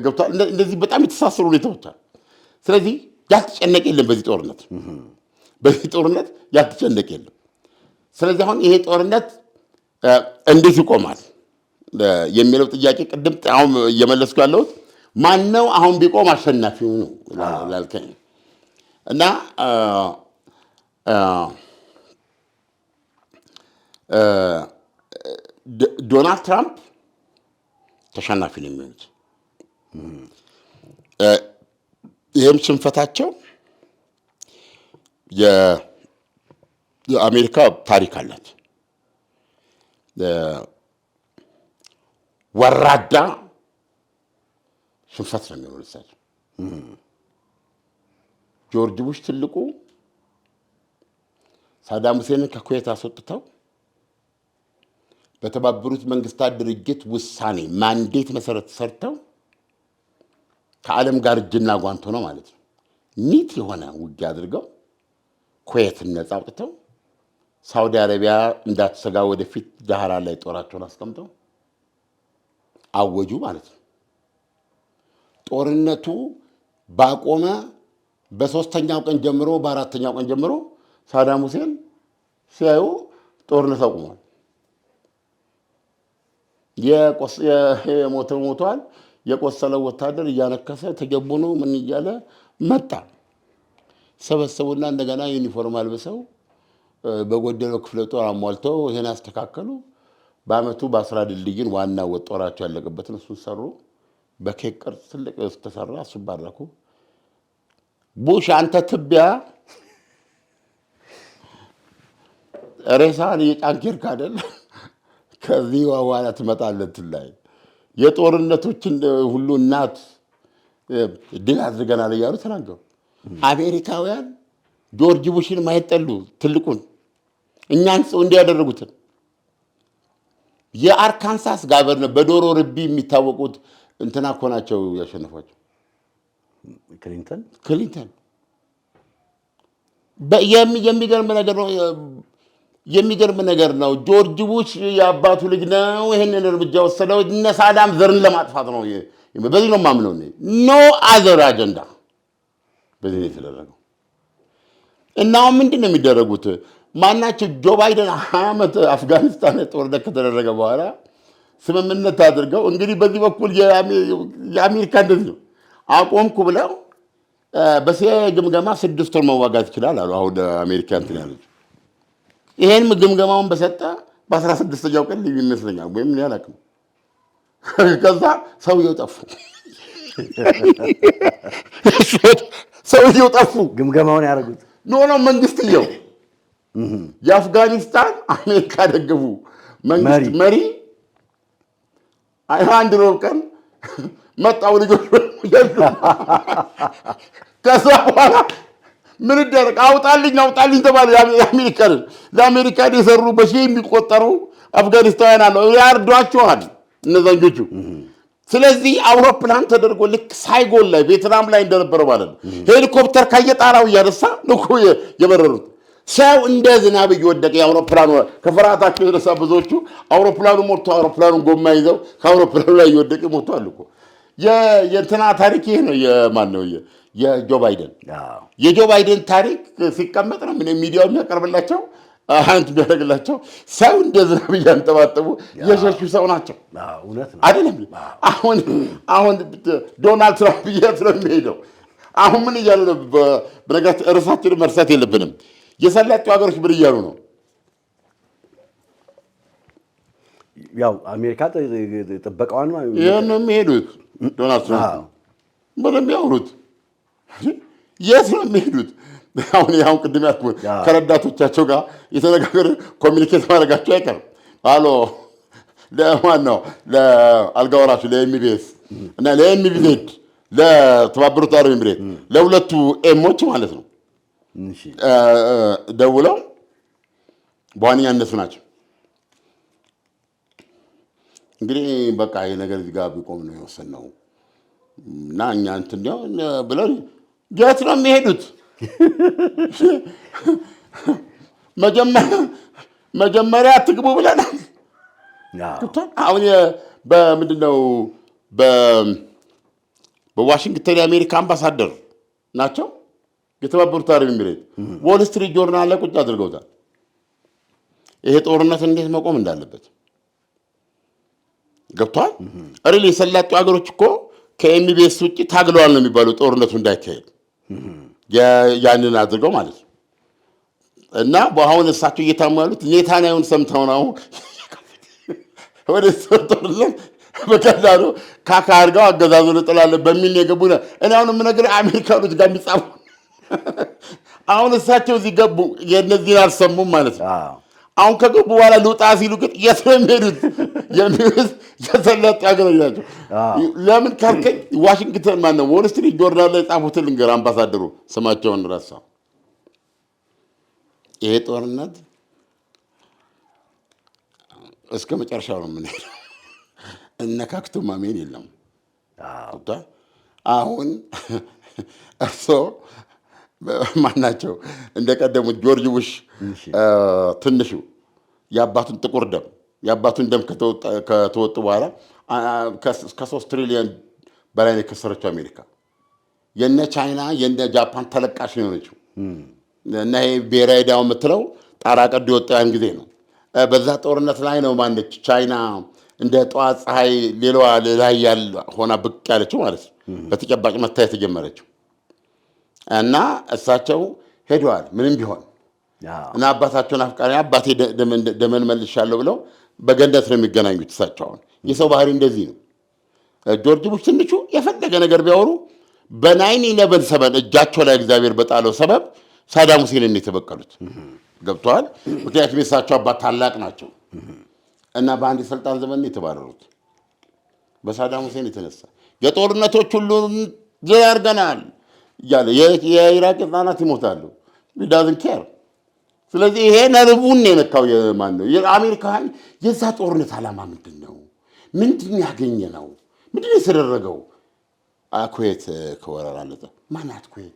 ገብተዋል። እንደዚህ በጣም የተሳሰሩ ሁኔታዎች አሉ። ስለዚህ ያልተጨነቀ የለም በዚህ ጦርነት ያልተጨነቀ የለም። ስለዚህ አሁን ይሄ ጦርነት እንዴት ይቆማል የሚለው ጥያቄ ቅድም አሁን እየመለስኩ ያለሁት ማነው አሁን ቢቆም አሸናፊው ነው ላልከኝ እና ዶናልድ ትራምፕ ተሸናፊ ነው የሚሆኑት። ይህም ሽንፈታቸው የአሜሪካ ታሪክ አላት። ወራዳ ሽንፈት ነው የሚሆኑት እሳቸው። ጆርጅ ቡሽ ትልቁ ሳዳም ሁሴንን ከኩዌት አስወጥተው በተባበሩት መንግስታት ድርጅት ውሳኔ ማንዴት መሰረት ሰርተው ከዓለም ጋር እጅና ጓንት ሆነው ማለት ነው ኒት የሆነ ውጊያ አድርገው ኩዌትን ነጻ አውጥተው ሳውዲ አረቢያ እንዳትሰጋ ወደፊት ዳህራ ላይ ጦራቸውን አስቀምጠው አወጁ ማለት ነው። ጦርነቱ ባቆመ በ3ኛው ቀን ጀምሮ በ4ኛው ቀን ጀምሮ ሳዳም ሁሴን ሲያዩ ጦርነት አቁሟል። የሞተው ሞቷል። የቆሰለው ወታደር እያነከሰ ተጀቡኖ ምን እያለ መጣ። ሰበሰቡና እንደገና ዩኒፎርም አልብሰው በጎደለው ክፍለ ጦር አሟልተው ይሄን አስተካከሉ። በአመቱ በአስራ ድልድይን ዋና ወጦራቸው ያለቀበትን እሱን ሰሩ። በኬክ ቅርጽ ትልቅ ተሰራ። እሱ ባረኩ። ቡሽ አንተ ትቢያ ሬሳን የጫንኬርክ አይደል ከዚህ በኋላ ትመጣለት ላይ የጦርነቶችን ሁሉ እናት ድል አድርገናል እያሉ ተናገሩ። አሜሪካውያን ጆርጅ ቡሽን ማይጠሉ ትልቁን እኛን ሰው እንዲያደርጉትን የአርካንሳስ ጋቨርነር በዶሮ ርቢ የሚታወቁት እንትና እኮ ናቸው ያሸነፏቸው ክሊንተን። የሚገርም ነገር ነው። ጆርጅ ቡሽ የአባቱ ልጅ ነው ይህንን እርምጃ ወሰደው። እነ ሳዳም ዘርን ለማጥፋት ነው። በዚህ ነው የማምነው። ኖ አዘር አጀንዳ በዚህ ነው የተደረገው። እና አሁን ምንድን ነው የሚደረጉት? ማናቸው ጆ ባይደን 20 ዓመት አፍጋኒስታን ጦርነት ከተደረገ በኋላ ስምምነት አድርገው እንግዲህ በዚህ በኩል የአሜሪካ እንደዚህ ነው አቆምኩ ብለው በሲአይኤ ግምገማ 6 ወር መዋጋት ይችላል አሉ። አሁን አሜሪካ እንትን ያለች ይሄን ግምገማውን በሰጠ በ16ኛው ቀን ልዩ ይመስለኛል ወይም ምን ያላቅም ከዛ ሰውየው ጠፉ። ግምገማውን ያደረጉት ኖ መንግስትየው የአፍጋኒስታን አሜሪካ ደገፉ መንግስት መሪ አንድ ሮብ ቀን መጣው ልጆች ከዛ በኋላ ምን ይደረግ አውጣልኝ ተባለ። ለአሜሪካን የሰሩ በሺህ የሚቆጠሩ አፍጋኒስታውያን አለው ያርዷቸዋል እነዛኞቹ። ስለዚህ አውሮፕላን ተደርጎ ልክ ሳይጎን ላይ ቬትናም ላይ እንደነበረው ማለት ነው ሄሊኮፕተር ከየጣራው እያነሳ ልኮ የበረሩት ሰው እንደ ዝናብ እየወደቀ የአውሮፕላኑ ከፍርሃታቸው የተነሳ ብዙዎቹ አውሮፕላኑ ሞቶ አውሮፕላኑን ጎማ ይዘው ከአውሮፕላኑ ላይ እየወደቀ ሞቷል እኮ። የእንትና ታሪክ ይሄ ነው። የማን ነው? የጆ ባይደን ታሪክ ሲቀመጥ ነው ምን ሚዲያው የሚያቀርብላቸው አንተ ቢያደርግላቸው ሰው እንደ ዝናብ እያንጠባጠቡ የሸሹ ሰው ናቸው አይደለም። አሁን ዶናልድ ትራምፕ የት ነው የሚሄደው? አሁን ምን እያሉ ነው? በነገራችን እርሳችንን መርሳት የለብንም። የሰላጤው ሀገሮች ምን እያሉ ነው? ያው አሜሪካ ጥበቃዋን ይሄን ነው የሚሄዱት። ዶናልድ ትራምፕ በደንብ ያወሩት። የት ነው የሚሄዱት? አሁን ቅድም ያልኩት ከረዳቶቻቸው ጋር የተነጋገር ኮሚኒኬት ማድረጋቸው አይቀርም። አሎ ለማን ነው ለአልጋ ወራሹ ለኤምቢኤስ እና ለኤምቢዜድ ለተባበሩት አረብ ኤሚሬት ለሁለቱ ኤሞች ማለት ነው ደውለው በዋንኛ እነሱ ናቸው እንግዲህ በቃ ይሄ ነገር እዚህ ጋር ቢቆም ነው የወሰነው እና እኛ እንትን ነው ብለው የት ነው የሚሄዱት? መጀመሪያ አትግቡ ብለናል። አሁን በምንድን ነው በዋሽንግተን የአሜሪካ አምባሳደር ናቸው የተባበሩት አረብ ኤሚሬት ዎል ስትሪት ጆርናል ላይ ቁጭ አድርገውታል። ይሄ ጦርነት እንዴት መቆም እንዳለበት ገብቷል። ሪሊ የሰላጡ ሀገሮች እኮ ከኤምቢኤስ ውጭ ታግለዋል ነው የሚባለው ጦርነቱ እንዳይካሄድ ያንን አድርገው ማለት ነው። እና በአሁን እሳቸው እየታሙ ያሉት ኔታንያሁን ሰምተው ነው ወደ ጦርነት በቀላሉ ካካ አድርገው አገዛዙን እጥላለሁ በሚል የገቡ ነው። እኔ አሁን የምነግርህ አሜሪካኖች ጋር የሚጻፉ አሁን እሳቸው እዚህ ገቡ የእነዚህን አልሰሙም ማለት ነው። አሁን ከገቡ በኋላ ልውጣ ሲሉ ግን የት ነው የሚሄዱት? የሚሉት የሰለጡ ሀገሮች ናቸው። ለምን ካልከኝ ዋሽንግተን ማነው ዎል ስትሪት ጆርናል ላይ ጻፉትን ልንገር፣ አምባሳደሩ ስማቸውን ረሳው። ይሄ ጦርነት እስከ መጨረሻው ነው የምንሄደው። እነካክቶ ማሜን የለም። አሁን እርስዎ ማናቸው እንደቀደሙት ጆርጅ ቡሽ ትንሹ የአባቱን ጥቁር ደም የአባቱን ደም ከተወጡ በኋላ ከ3 ትሪሊዮን በላይ ነው የከሰረችው አሜሪካ። የነ ቻይና የነ ጃፓን ተለቃሽ ነው የሆነችው እና ይሄ ብሔራዊ ዕዳው የምትለው ጣራ ቀዶ የወጣ ያን ጊዜ ነው። በዛ ጦርነት ላይ ነው ማነች ቻይና እንደ ጠዋት ፀሐይ ሌላዋ ላይ ሆና ብቅ ያለችው ማለት ነው፣ በተጨባጭ መታየት የጀመረችው። እና እሳቸው ሄደዋል ምንም ቢሆን እና አባታቸውን አፍቃሪ አባቴ ደመን መልሻለሁ ብለው በገነት ነው የሚገናኙት። እሳቸው አሁን የሰው ባህሪ እንደዚህ ነው። ጆርጅ ቡሽ ትንሹ የፈለገ ነገር ቢያወሩ በ9/11 ሰበብ እጃቸው ላይ እግዚአብሔር በጣለው ሰበብ ሳዳም ሁሴንን የተበቀሉት ገብተዋል። ምክንያቱም የእሳቸው አባት ታላቅ ናቸው እና በአንድ የስልጣን ዘመን የተባረሩት በሳዳም ሁሴን የተነሳ የጦርነቶች ሁሉ ያርገናል እያለ የኢራቅ ህጻናት ይሞታሉ ዳዝን ኬር። ስለዚህ ይሄ ነርቡን የነካው የማን ነው? የአሜሪካን የዛ ጦርነት ዓላማ ምንድን ነው? ምንድን ያገኘ ነው? ምንድን የተደረገው? ኩዌት ከወረራ አለጠ። ማናት ኩዌት?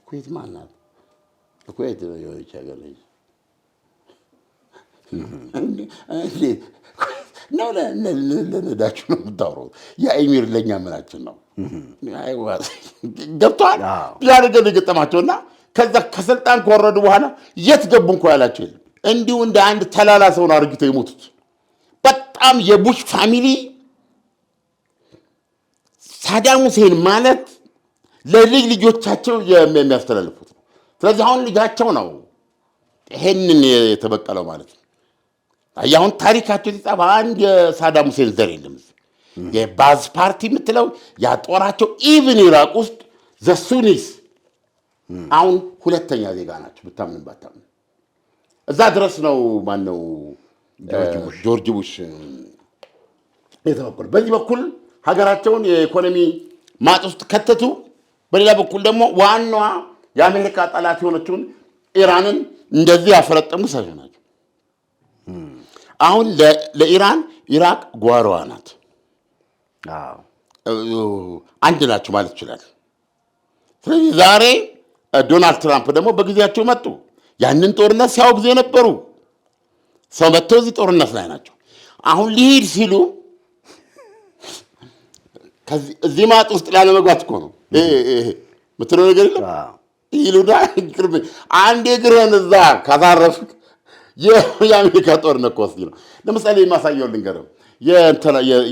ኩዌት ማናት? ኩዌት የሆነች ሀገር ነች ነው። ለነዳችሁ ነው የምታወራው። የአሚር ለእኛ ምናችን ነው ገብተዋል። ያደርገን የገጠማቸውና ከዛ ከስልጣን ከወረዱ በኋላ የት ገቡ እንኳ ያላቸው የለም። እንዲሁ እንደ አንድ ተላላ ሰውን አርግተው የሞቱት በጣም የቡሽ ፋሚሊ ሳዳም ሁሴን ማለት ለልጅ ልጆቻቸው የሚያስተላልፉት ነው። ስለዚህ አሁን ልጃቸው ነው ይሄንን የተበቀለው ማለት ነው። አሁን ታሪካቸው ሲጻፍ አንድ የሳዳም ሁሴን ዘር የለም። የባዝ ፓርቲ የምትለው ያጦራቸው ኢቭን ኢራቅ ውስጥ ዘሱኒስ አሁን ሁለተኛ ዜጋ ናቸው። ብታምን ባታምን እዛ ድረስ ነው ማነው ጆርጅ ቡሽ የተበቀሉ። በዚህ በኩል ሀገራቸውን የኢኮኖሚ ማጥ ውስጥ ከተቱ። በሌላ በኩል ደግሞ ዋናዋ የአሜሪካ ጠላት የሆነችውን ኢራንን እንደዚህ ያፈረጠሙ ሰዎች ናቸው። አሁን ለኢራን ኢራቅ ጓሮዋ ናት። አንድ ናቸው ማለት ይችላል። ስለዚህ ዛሬ ዶናልድ ትራምፕ ደግሞ በጊዜያቸው መጡ። ያንን ጦርነት ሲያወግዙ የነበሩ ሰው መጥተው እዚህ ጦርነት ላይ ናቸው። አሁን ሊሄድ ሲሉ እዚህ ማጥ ውስጥ ላለመግባት እኮ ነው ምትለው ነገር የለም ይሉና አንድ እግርህን እዛ ካሳረፍክ የአሜሪካ ጦርነት እኮ ወስድ ነው። ለምሳሌ የማሳየው ልንገርህ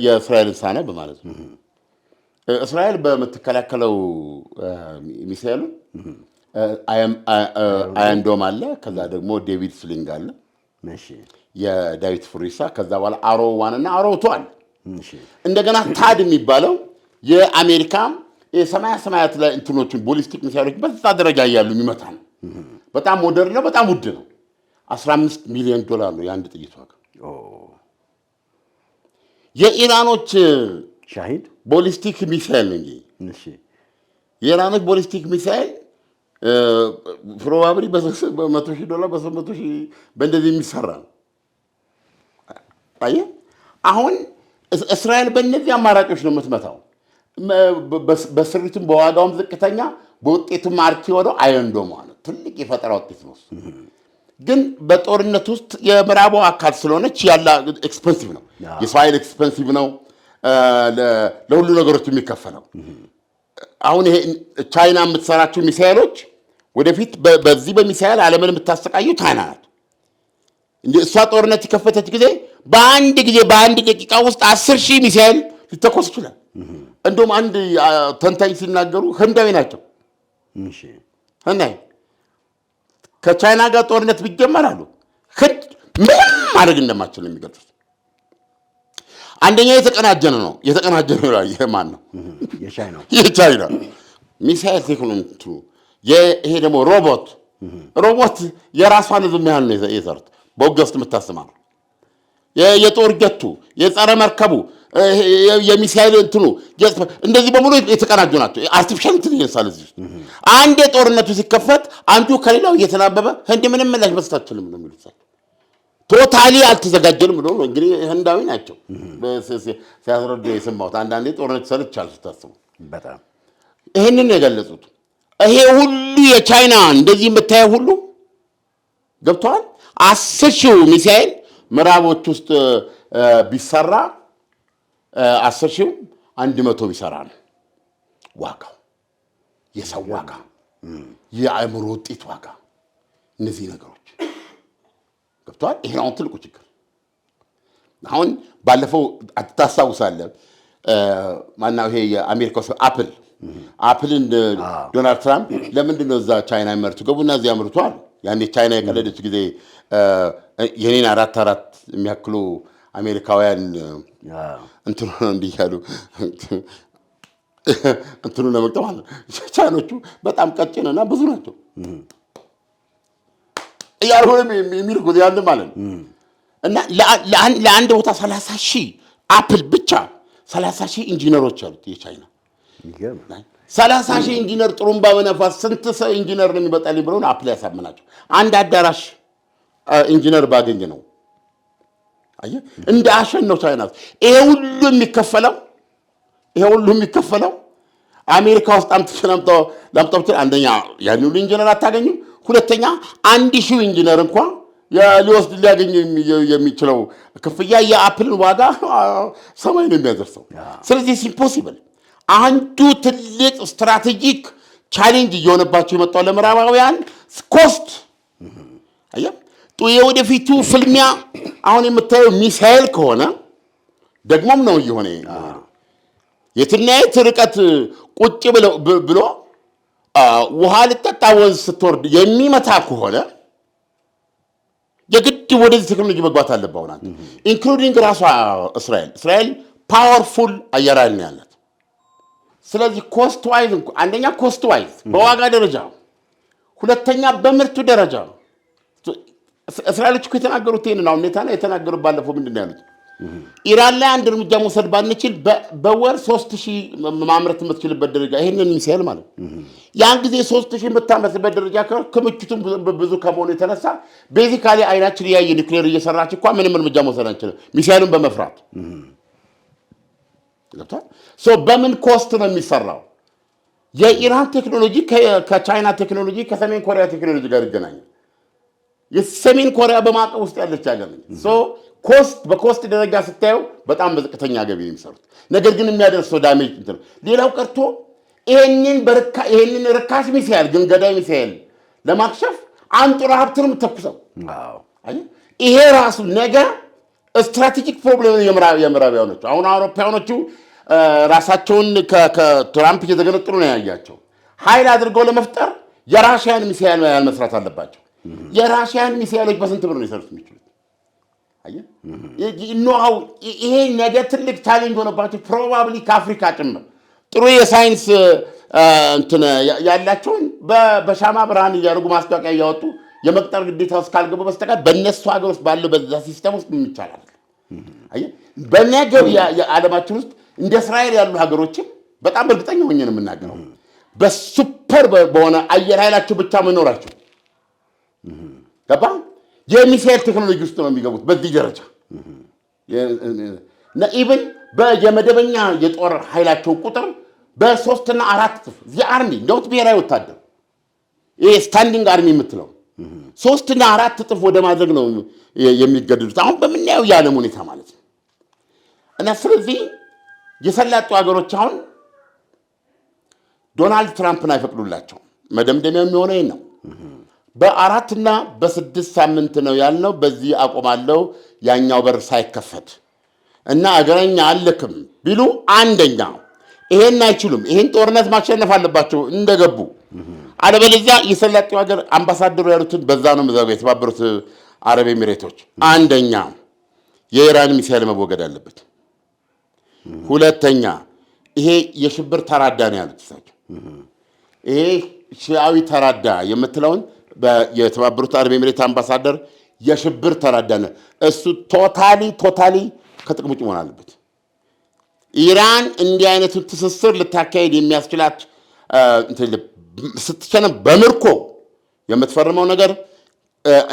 የእስራኤልን ሳነብ ማለት ነው። እስራኤል በምትከላከለው ሚሳኤሉ አያንዶም አለ፣ ከዛ ደግሞ ዴቪድ ስሊንግ አለ፣ የዳዊት ፍሪሳ፣ ከዛ በኋላ አሮ ዋን እና አሮ ቱ አለ። እንደገና ታድ የሚባለው የአሜሪካ ሰማያት ላይ እንትኖችን ቦሊስቲክ ሚሳይሎች በዛ ደረጃ ያሉ የሚመታ ነው። በጣም ሞደርን ነው፣ በጣም ውድ ነው። $15 ሚሊዮን ነው የአንድ ጥይት ዋጋ። የኢራኖች ሻሂድ ቦሊስቲክ ሚሳይል እንጂ የኢራኖች ቦሊስቲክ ሚሳይል ፕሮባብሊ $100,000 $100,000 በእንደዚህ የሚሰራ ነው። አየህ አሁን እስራኤል በእነዚህ አማራጮች ነው የምትመታው። በስሪቱም በዋጋውም ዝቅተኛ በውጤቱም አርኪ ሆነው አየንዶም ማለት ትልቅ የፈጠራ ውጤት ነው። ግን በጦርነት ውስጥ የምዕራቡ አካል ስለሆነች ያለ ኤክስፐንሲቭ ነው። የሰው ኃይል ኤክስፐንሲቭ ነው። ለሁሉ ነገሮች የሚከፈለው አሁን ይሄ ቻይና የምትሰራቸው ሚሳይሎች ወደፊት በዚህ በሚሳይል ዓለምን የምታሰቃየው ቻይና ናት። እሷ ጦርነት የከፈተች ጊዜ በአንድ ደቂቃ ውስጥ 10,000 ሚሳይል ሊተኮስ ይችላል። እንደውም አንድ ተንታኝ ሲናገሩ ህንዳዊ ናቸው። ህንዳዊ ከቻይና ጋር ጦርነት ቢጀመር አሉ ህንድ ምንም ማድረግ እንደማትችል የሚገልጹት። አንደኛ የተቀናጀነ ነው የማን ነው? የቻይና ሚሳይል ቴክኖሎጂ። ይሄ ደግሞ ሮቦት የራሷን ህዝብ ያህል ነው የሰሩት። በውጊያ ውስጥ የምታስማሩ የጦር ጀቱ፣ የጸረ መርከቡ፣ የሚሳይል እንትኑ እንደዚህ በሙሉ የተቀናጁ ናቸው። አርቲፊሻል ኢንተለጀንስ አለ እዚህ። አንድ ጦርነቱ ሲከፈት አንዱ ከሌላው እየተናበበ ህንድ ምንም ምላሽ መስጠት አትችልም ነው የሚሉት። ቶታሊ አልተዘጋጀንም ብሎ እንግዲህ ህንዳዊ ናቸው ሲያስረዱ የሰማሁት። አንዳንዴ ጦርነት ሰልቻለሁ ስታስቡ በጣም ይህንን የገለጹት። ይሄ ሁሉ የቻይና እንደዚህ የምታየው ሁሉ ገብተዋል። 10,000 ሚሳይል ምዕራቦች ውስጥ ቢሰራ 10,000 100 ቢሰራ ነው ዋጋው። የሰው ዋጋ፣ የአእምሮ ውጤት ዋጋ፣ እነዚህ ነገሮች ገብተዋል። ይሄ ነው ትልቁ ችግር። አሁን ባለፈው ታስታውሳለህ ማነው ይሄ የአሜሪካው ሰው አፕልን ዶናልድ ትራምፕ ለምንድን ነው እዛ ቻይና የሚመርቱ ገቡና እዚህ ያምርቱ አሉ። ያኔ ቻይና የቀለደች ጊዜ የኔን 4 የሚያክሉ አሜሪካውያን እንትኑ እንዲህ ያሉ እንትኑ ለመቅጠም አለ። ቻይኖቹ በጣም ቀጭንና ብዙ ናቸው ያልሆነም የሚልኩት ያን ማለት ነው። እና ለአንድ ቦታ 30,000 አፕል ብቻ 30,000 ኢንጂነሮች አሉት የቻይና 30,000 ኢንጂነር ጥሩምባ በነፋስ ስንት ሰው ኢንጂነር ነው የሚመጣልኝ ብለው አፕል ያሳምናቸው። አንድ አዳራሽ ኢንጂነር ባገኝ ነው። አየህ እንደ አሸን ነው ቻይና። ይሄ ሁሉ የሚከፈለው አሜሪካ ውስጥ አምጥተው አንደኛ ያን ሁሉ ኢንጂነር አታገኙም። ሁለተኛ 1,000 ኢንጂነር እንኳን ሊያገኝ የሚችለው ክፍያ የአፕልን ዋጋ ሰማይ ነው የሚያደርሰው። ስለዚህ ኢምፖሲብል። አንዱ ትልቅ ስትራቴጂክ ቻሌንጅ እየሆነባቸው የመጣው ለምዕራባውያን ኮስት። አየህ የወደፊቱ ፍልሚያ አሁን የምታየው ሚሳኤል ከሆነ ደግሞም ነው እየሆነ የትና የት ርቀት ቁጭ ብሎ ውሃ ልጠጣ ወንዝ ስትወርድ የሚመታ ከሆነ የግድ ወደዚህ ቴክኖሎጂ መግባት አለባውና ኢንክሉዲንግ ራሷ እስራኤል ፓወርፉል አየር ኃይል ነው ያላት። ስለዚህ ኮስት ዋይዝ አንደኛ ኮስት ዋይዝ በዋጋ ደረጃ፣ ሁለተኛ በምርቱ ደረጃ እስራኤሎች እኮ የተናገሩት ይሄን ነው። ኔታንያሁ የተናገሩት ባለፈው ምንድን ነው ያሉት? ኢራን ላይ አንድ እርምጃ መውሰድ ባንችል በወር 3,000 ማምረት የምትችልበት ደረጃ ይሄንን ሚሳኤል ማለት ያን ጊዜ 3,000 የምታመርትበት ደረጃ ክምችቱን ብዙ ከመሆኑ የተነሳ ቤዚካሊ አይናችን ያየ ኒውክሌር እየሰራች እንኳን ምንም እርምጃ መውሰድ አንችልም ሚሳኤሉን በመፍራት በምን ኮስት ነው የሚሰራው? የኢራን ቴክኖሎጂ ከቻይና ቴክኖሎጂ ከሰሜን ኮሪያ ቴክኖሎጂ ጋር ይገናኛል። የሰሜን ኮሪያ በማዕቀብ ውስጥ ያለች ሀገር ነች። በኮስት ደረጃ ስታየው በጣም በዝቅተኛ ገቢ የሚሰሩት ነገር ግን የሚያደርሰው ዳሜጅ እንትን ነው። ሌላው ቀርቶ ይሄንን ርካሽ ሚሳኤል ግን ገዳይ ሚሳኤል ለማክሸፍ አንጡራ ሀብትን የምትተኩሰው ይሄ ራሱ ነገር ስትራቴጂክ ፕሮብሌም የምዕራባውያኖቹ አሁን አውሮፓውያኖቹ ራሳቸውን ከትራምፕ እየተገነጠሉ ነው ያያቸው። ኃይል አድርገው ለመፍጠር የራሽያን ሚሳኤል መስራት አለባቸው። የራሽያን ሚሳኤሎች በስንት ብር ነው ሊሰሩት የሚችሉት? አየህ ይሄ ነገር ትልቅ ቻሌንጅ ሆነባቸው። ፕሮባብሊ ከአፍሪካ ጭምር ጥሩ የሳይንስ እንትን ያላቸውን በሻማ ብርሃን እያደረጉ ማስታወቂያ እያወጡ የመቅጠር ግዴታ ውስጥ ካልገቡ በስተቀር በእነሱ ሀገር ውስጥ ባለው በዛ ሲስተም ውስጥ ይቻላል። በነገር የዓለማችን ውስጥ እንደ እስራኤል ያሉ ሀገሮችም በጣም እርግጠኛ ሆኜ ነው የምናገረው በሱፐር በሆነ አየር ኃይላቸው ብቻ መኖራቸው ገባ የሚሳኤል ቴክኖሎጂ ውስጥ ነው የሚገቡት በዚህ ደረጃ ኢቭን የመደበኛ የጦር ኃይላቸው ቁጥር በ3 እና 4 እጥፍ የአርሚ ዶት ብሔራዊ ወታደር ይሄ ስታንዲንግ አርሚ የምትለው 3 እና 4 እጥፍ ወደ ማድረግ ነው የሚገደዱት አሁን በምናየው የዓለም ሁኔታ ማለት ነው። እና ስለዚህ የሰላጡ ሀገሮች አሁን ዶናልድ ትራምፕን አይፈቅዱላቸው መደምደሚያው የሚሆነው ይሄን ነው። በ4 እና በ6 ሳምንት ነው ያልነው በዚህ አቆማለሁ ያኛው በር ሳይከፈት እና አገረኛ አልክም ቢሉ አንደኛ ይሄን አይችሉም። ይሄን ጦርነት ማሸነፍ አለባቸው እንደገቡ አለበለዚያ የሰላጤው ሀገር አምባሳደሩ ያሉትን በዛ ነው መዛው የተባበሩት አረብ ኤሚሬቶች አንደኛ የኢራን ሚሳኤል መወገድ አለበት። ሁለተኛ ይሄ የሽብር ተራዳ ነው ያሉት እሳቸው ይሄ ሺዓዊ ተራዳ የምትለውን የተባበሩት አረብ ኤሚሬት አምባሳደር የሽብር ተራዳ ነው እሱ ቶታሊ ከጥቅም ውጭ መሆን አለበት። ኢራን እንዲህ አይነቱ ትስስር ልታካሄድ የሚያስችላት ስትሸነፍ በምርኮ የምትፈርመው ነገር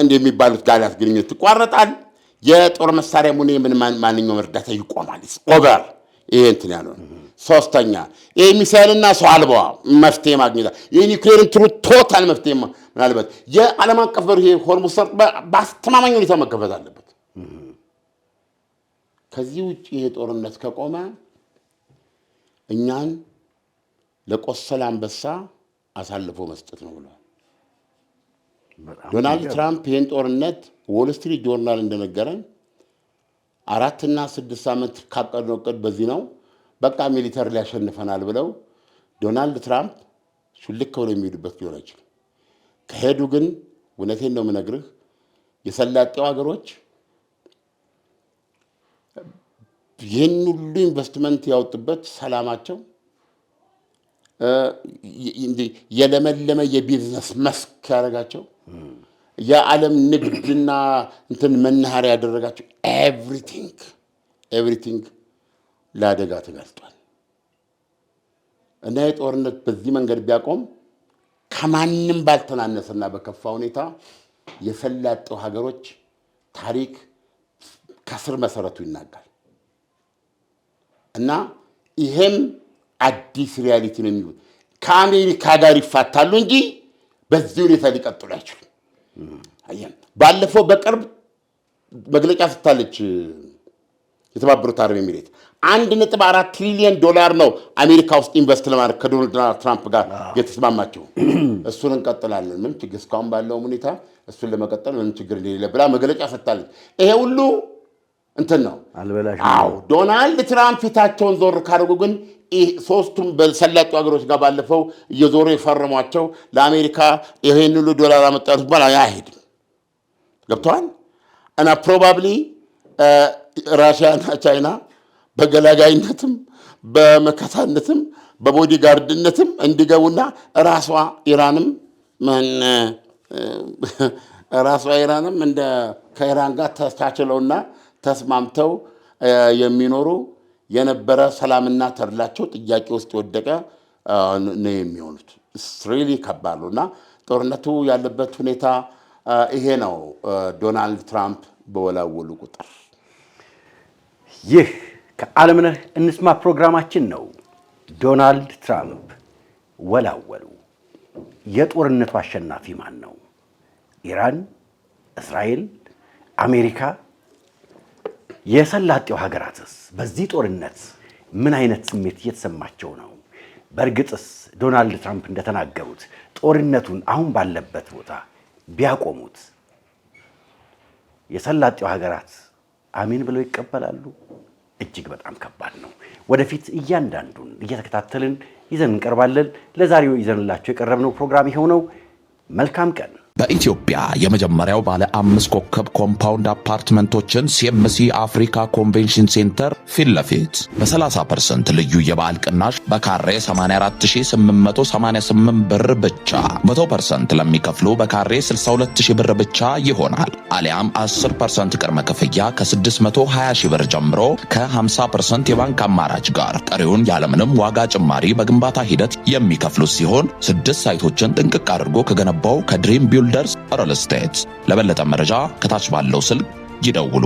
እንደሚባሉት ጋላት ግንኙነት ይቋረጣል። የጦር መሳሪያ ሙኔ ምን ማንኛውም እርዳታ ይቆማል። ኦቨር ይሄ እንትን ያለው ሶስተኛ ይሄ ሚሳኤልና ሰው አልባ መፍትሄ ማግኘት ይሄ ኒውክሌር እንትሩ ቶታል መፍትሄ ምናልባት የዓለም አቀፍ በር ይሄ ሆርሙዝ ሰርጥ በአስተማማኝ ሁኔታ መከፈት አለበት። ከዚህ ውጭ ይሄ ጦርነት ከቆመ እኛን ለቆሰለ አንበሳ አሳልፎ መስጠት ነው ብሏል ዶናልድ ትራምፕ። ይሄን ጦርነት ዎል ስትሪት ጆርናል እንደነገረን 4 እና 6 ዓመት ካቀድነው እቅድ በዚህ ነው በቃ ሚሊተር ሊያሸንፈናል ብለው ዶናልድ ትራምፕ ሹልክ ብለው የሚሄዱበት ሊሆን አይችልም። ከሄዱ ግን እውነቴን ነው የምነግርህ የሰላጤው ሀገሮች ይህን ሁሉ ኢንቨስትመንት ያወጡበት ሰላማቸው የለመለመ የቢዝነስ መስክ ያደረጋቸው የዓለም ንግድና እንትን መናኸሪያ ያደረጋቸው ኤቭሪቲንግ ለአደጋ ተጋልጧል። እና የጦርነት በዚህ መንገድ ቢያቆም ከማንም ባልተናነሰና በከፋ ሁኔታ የሰላጤው ሀገሮች ታሪክ ከስር መሰረቱ ይናጋል። እና ይሄም አዲስ ሪያሊቲ ነው የሚሆን ከአሜሪካ ጋር ይፋታሉ እንጂ በዚህ ሁኔታ ሊቀጥሉ አይችሉም። ባለፈው በቅርብ መግለጫ ስታለች የተባበሩት አረብ ኤሚሬት 1.4 ትሪሊየን ዶላር ነው አሜሪካ ውስጥ ኢንቨስት ለማድረግ ከዶናልድ ትራምፕ ጋር የተስማማቸው። እሱን እንቀጥላለን ምን ችግር እስካሁን ባለው ሁኔታ እሱን ለመቀጠል ምን ችግር እንደሌለ ብላ መግለጫ ሰጥታለች። ይሄ ሁሉ እንትን ነው አዎ ዶናልድ ትራምፕ ፊታቸውን ዞር ካደረጉ ግን ሶስቱም በሰላጤው ሀገሮች ጋር ባለፈው እየዞሩ የፈረሟቸው ለአሜሪካ ይሄን ሁሉ ዶላር አመጣት ባላ አይሄድም ገብቷል። እና ፕሮባብሊ ራሽያና ቻይና በገላጋይነትም በመከታነትም በቦዲጋርድነትም እንዲገቡና ራሷ ኢራንም እንደ ከኢራን ጋር ተቻችለውና ተስማምተው የሚኖሩ የነበረ ሰላምና ተድላቸው ጥያቄ ውስጥ ወደቀ ነው የሚሆኑት። ሪሊ ከባድ ነውና ጦርነቱ ያለበት ሁኔታ ይሄ ነው። ዶናልድ ትራምፕ በወላወሉ ቁጥር ይህ ከዓለምነህ እንስማ ፕሮግራማችን ነው። ዶናልድ ትራምፕ ወላወሉ። የጦርነቱ አሸናፊ ማን ነው? ኢራን፣ እስራኤል፣ አሜሪካ? የሰላጤው ሀገራትስ በዚህ ጦርነት ምን አይነት ስሜት እየተሰማቸው ነው? በእርግጥስ ዶናልድ ትራምፕ እንደተናገሩት ጦርነቱን አሁን ባለበት ቦታ ቢያቆሙት የሰላጤው ሀገራት አሜን ብለው ይቀበላሉ? እጅግ በጣም ከባድ ነው። ወደፊት እያንዳንዱን እየተከታተልን ይዘን እንቀርባለን። ለዛሬው ይዘንላችሁ የቀረብነው ፕሮግራም ይኸው ነው። መልካም ቀን። በኢትዮጵያ የመጀመሪያው ባለ 5 ኮከብ ኮምፓውንድ አፓርትመንቶችን ሲኤምሲ አፍሪካ ኮንቬንሽን ሴንተር ፊት ለፊት በ30% ልዩ የበዓል ቅናሽ በካሬ 84888 ብር ብቻ 100% ለሚከፍሉ በካሬ 62000 ብር ብቻ ይሆናል። አሊያም 10% ቅድመ ክፍያ ከ620 ብር ጀምሮ ከ50% የባንክ አማራጭ ጋር ቀሪውን ያለምንም ዋጋ ጭማሪ በግንባታ ሂደት የሚከፍሉ ሲሆን 6 ሳይቶችን ጥንቅቅ አድርጎ ከገነባው ከድሪም ቢልደርስ ሪል ስቴት። ለበለጠ መረጃ ከታች ባለው ስልክ ይደውሉ።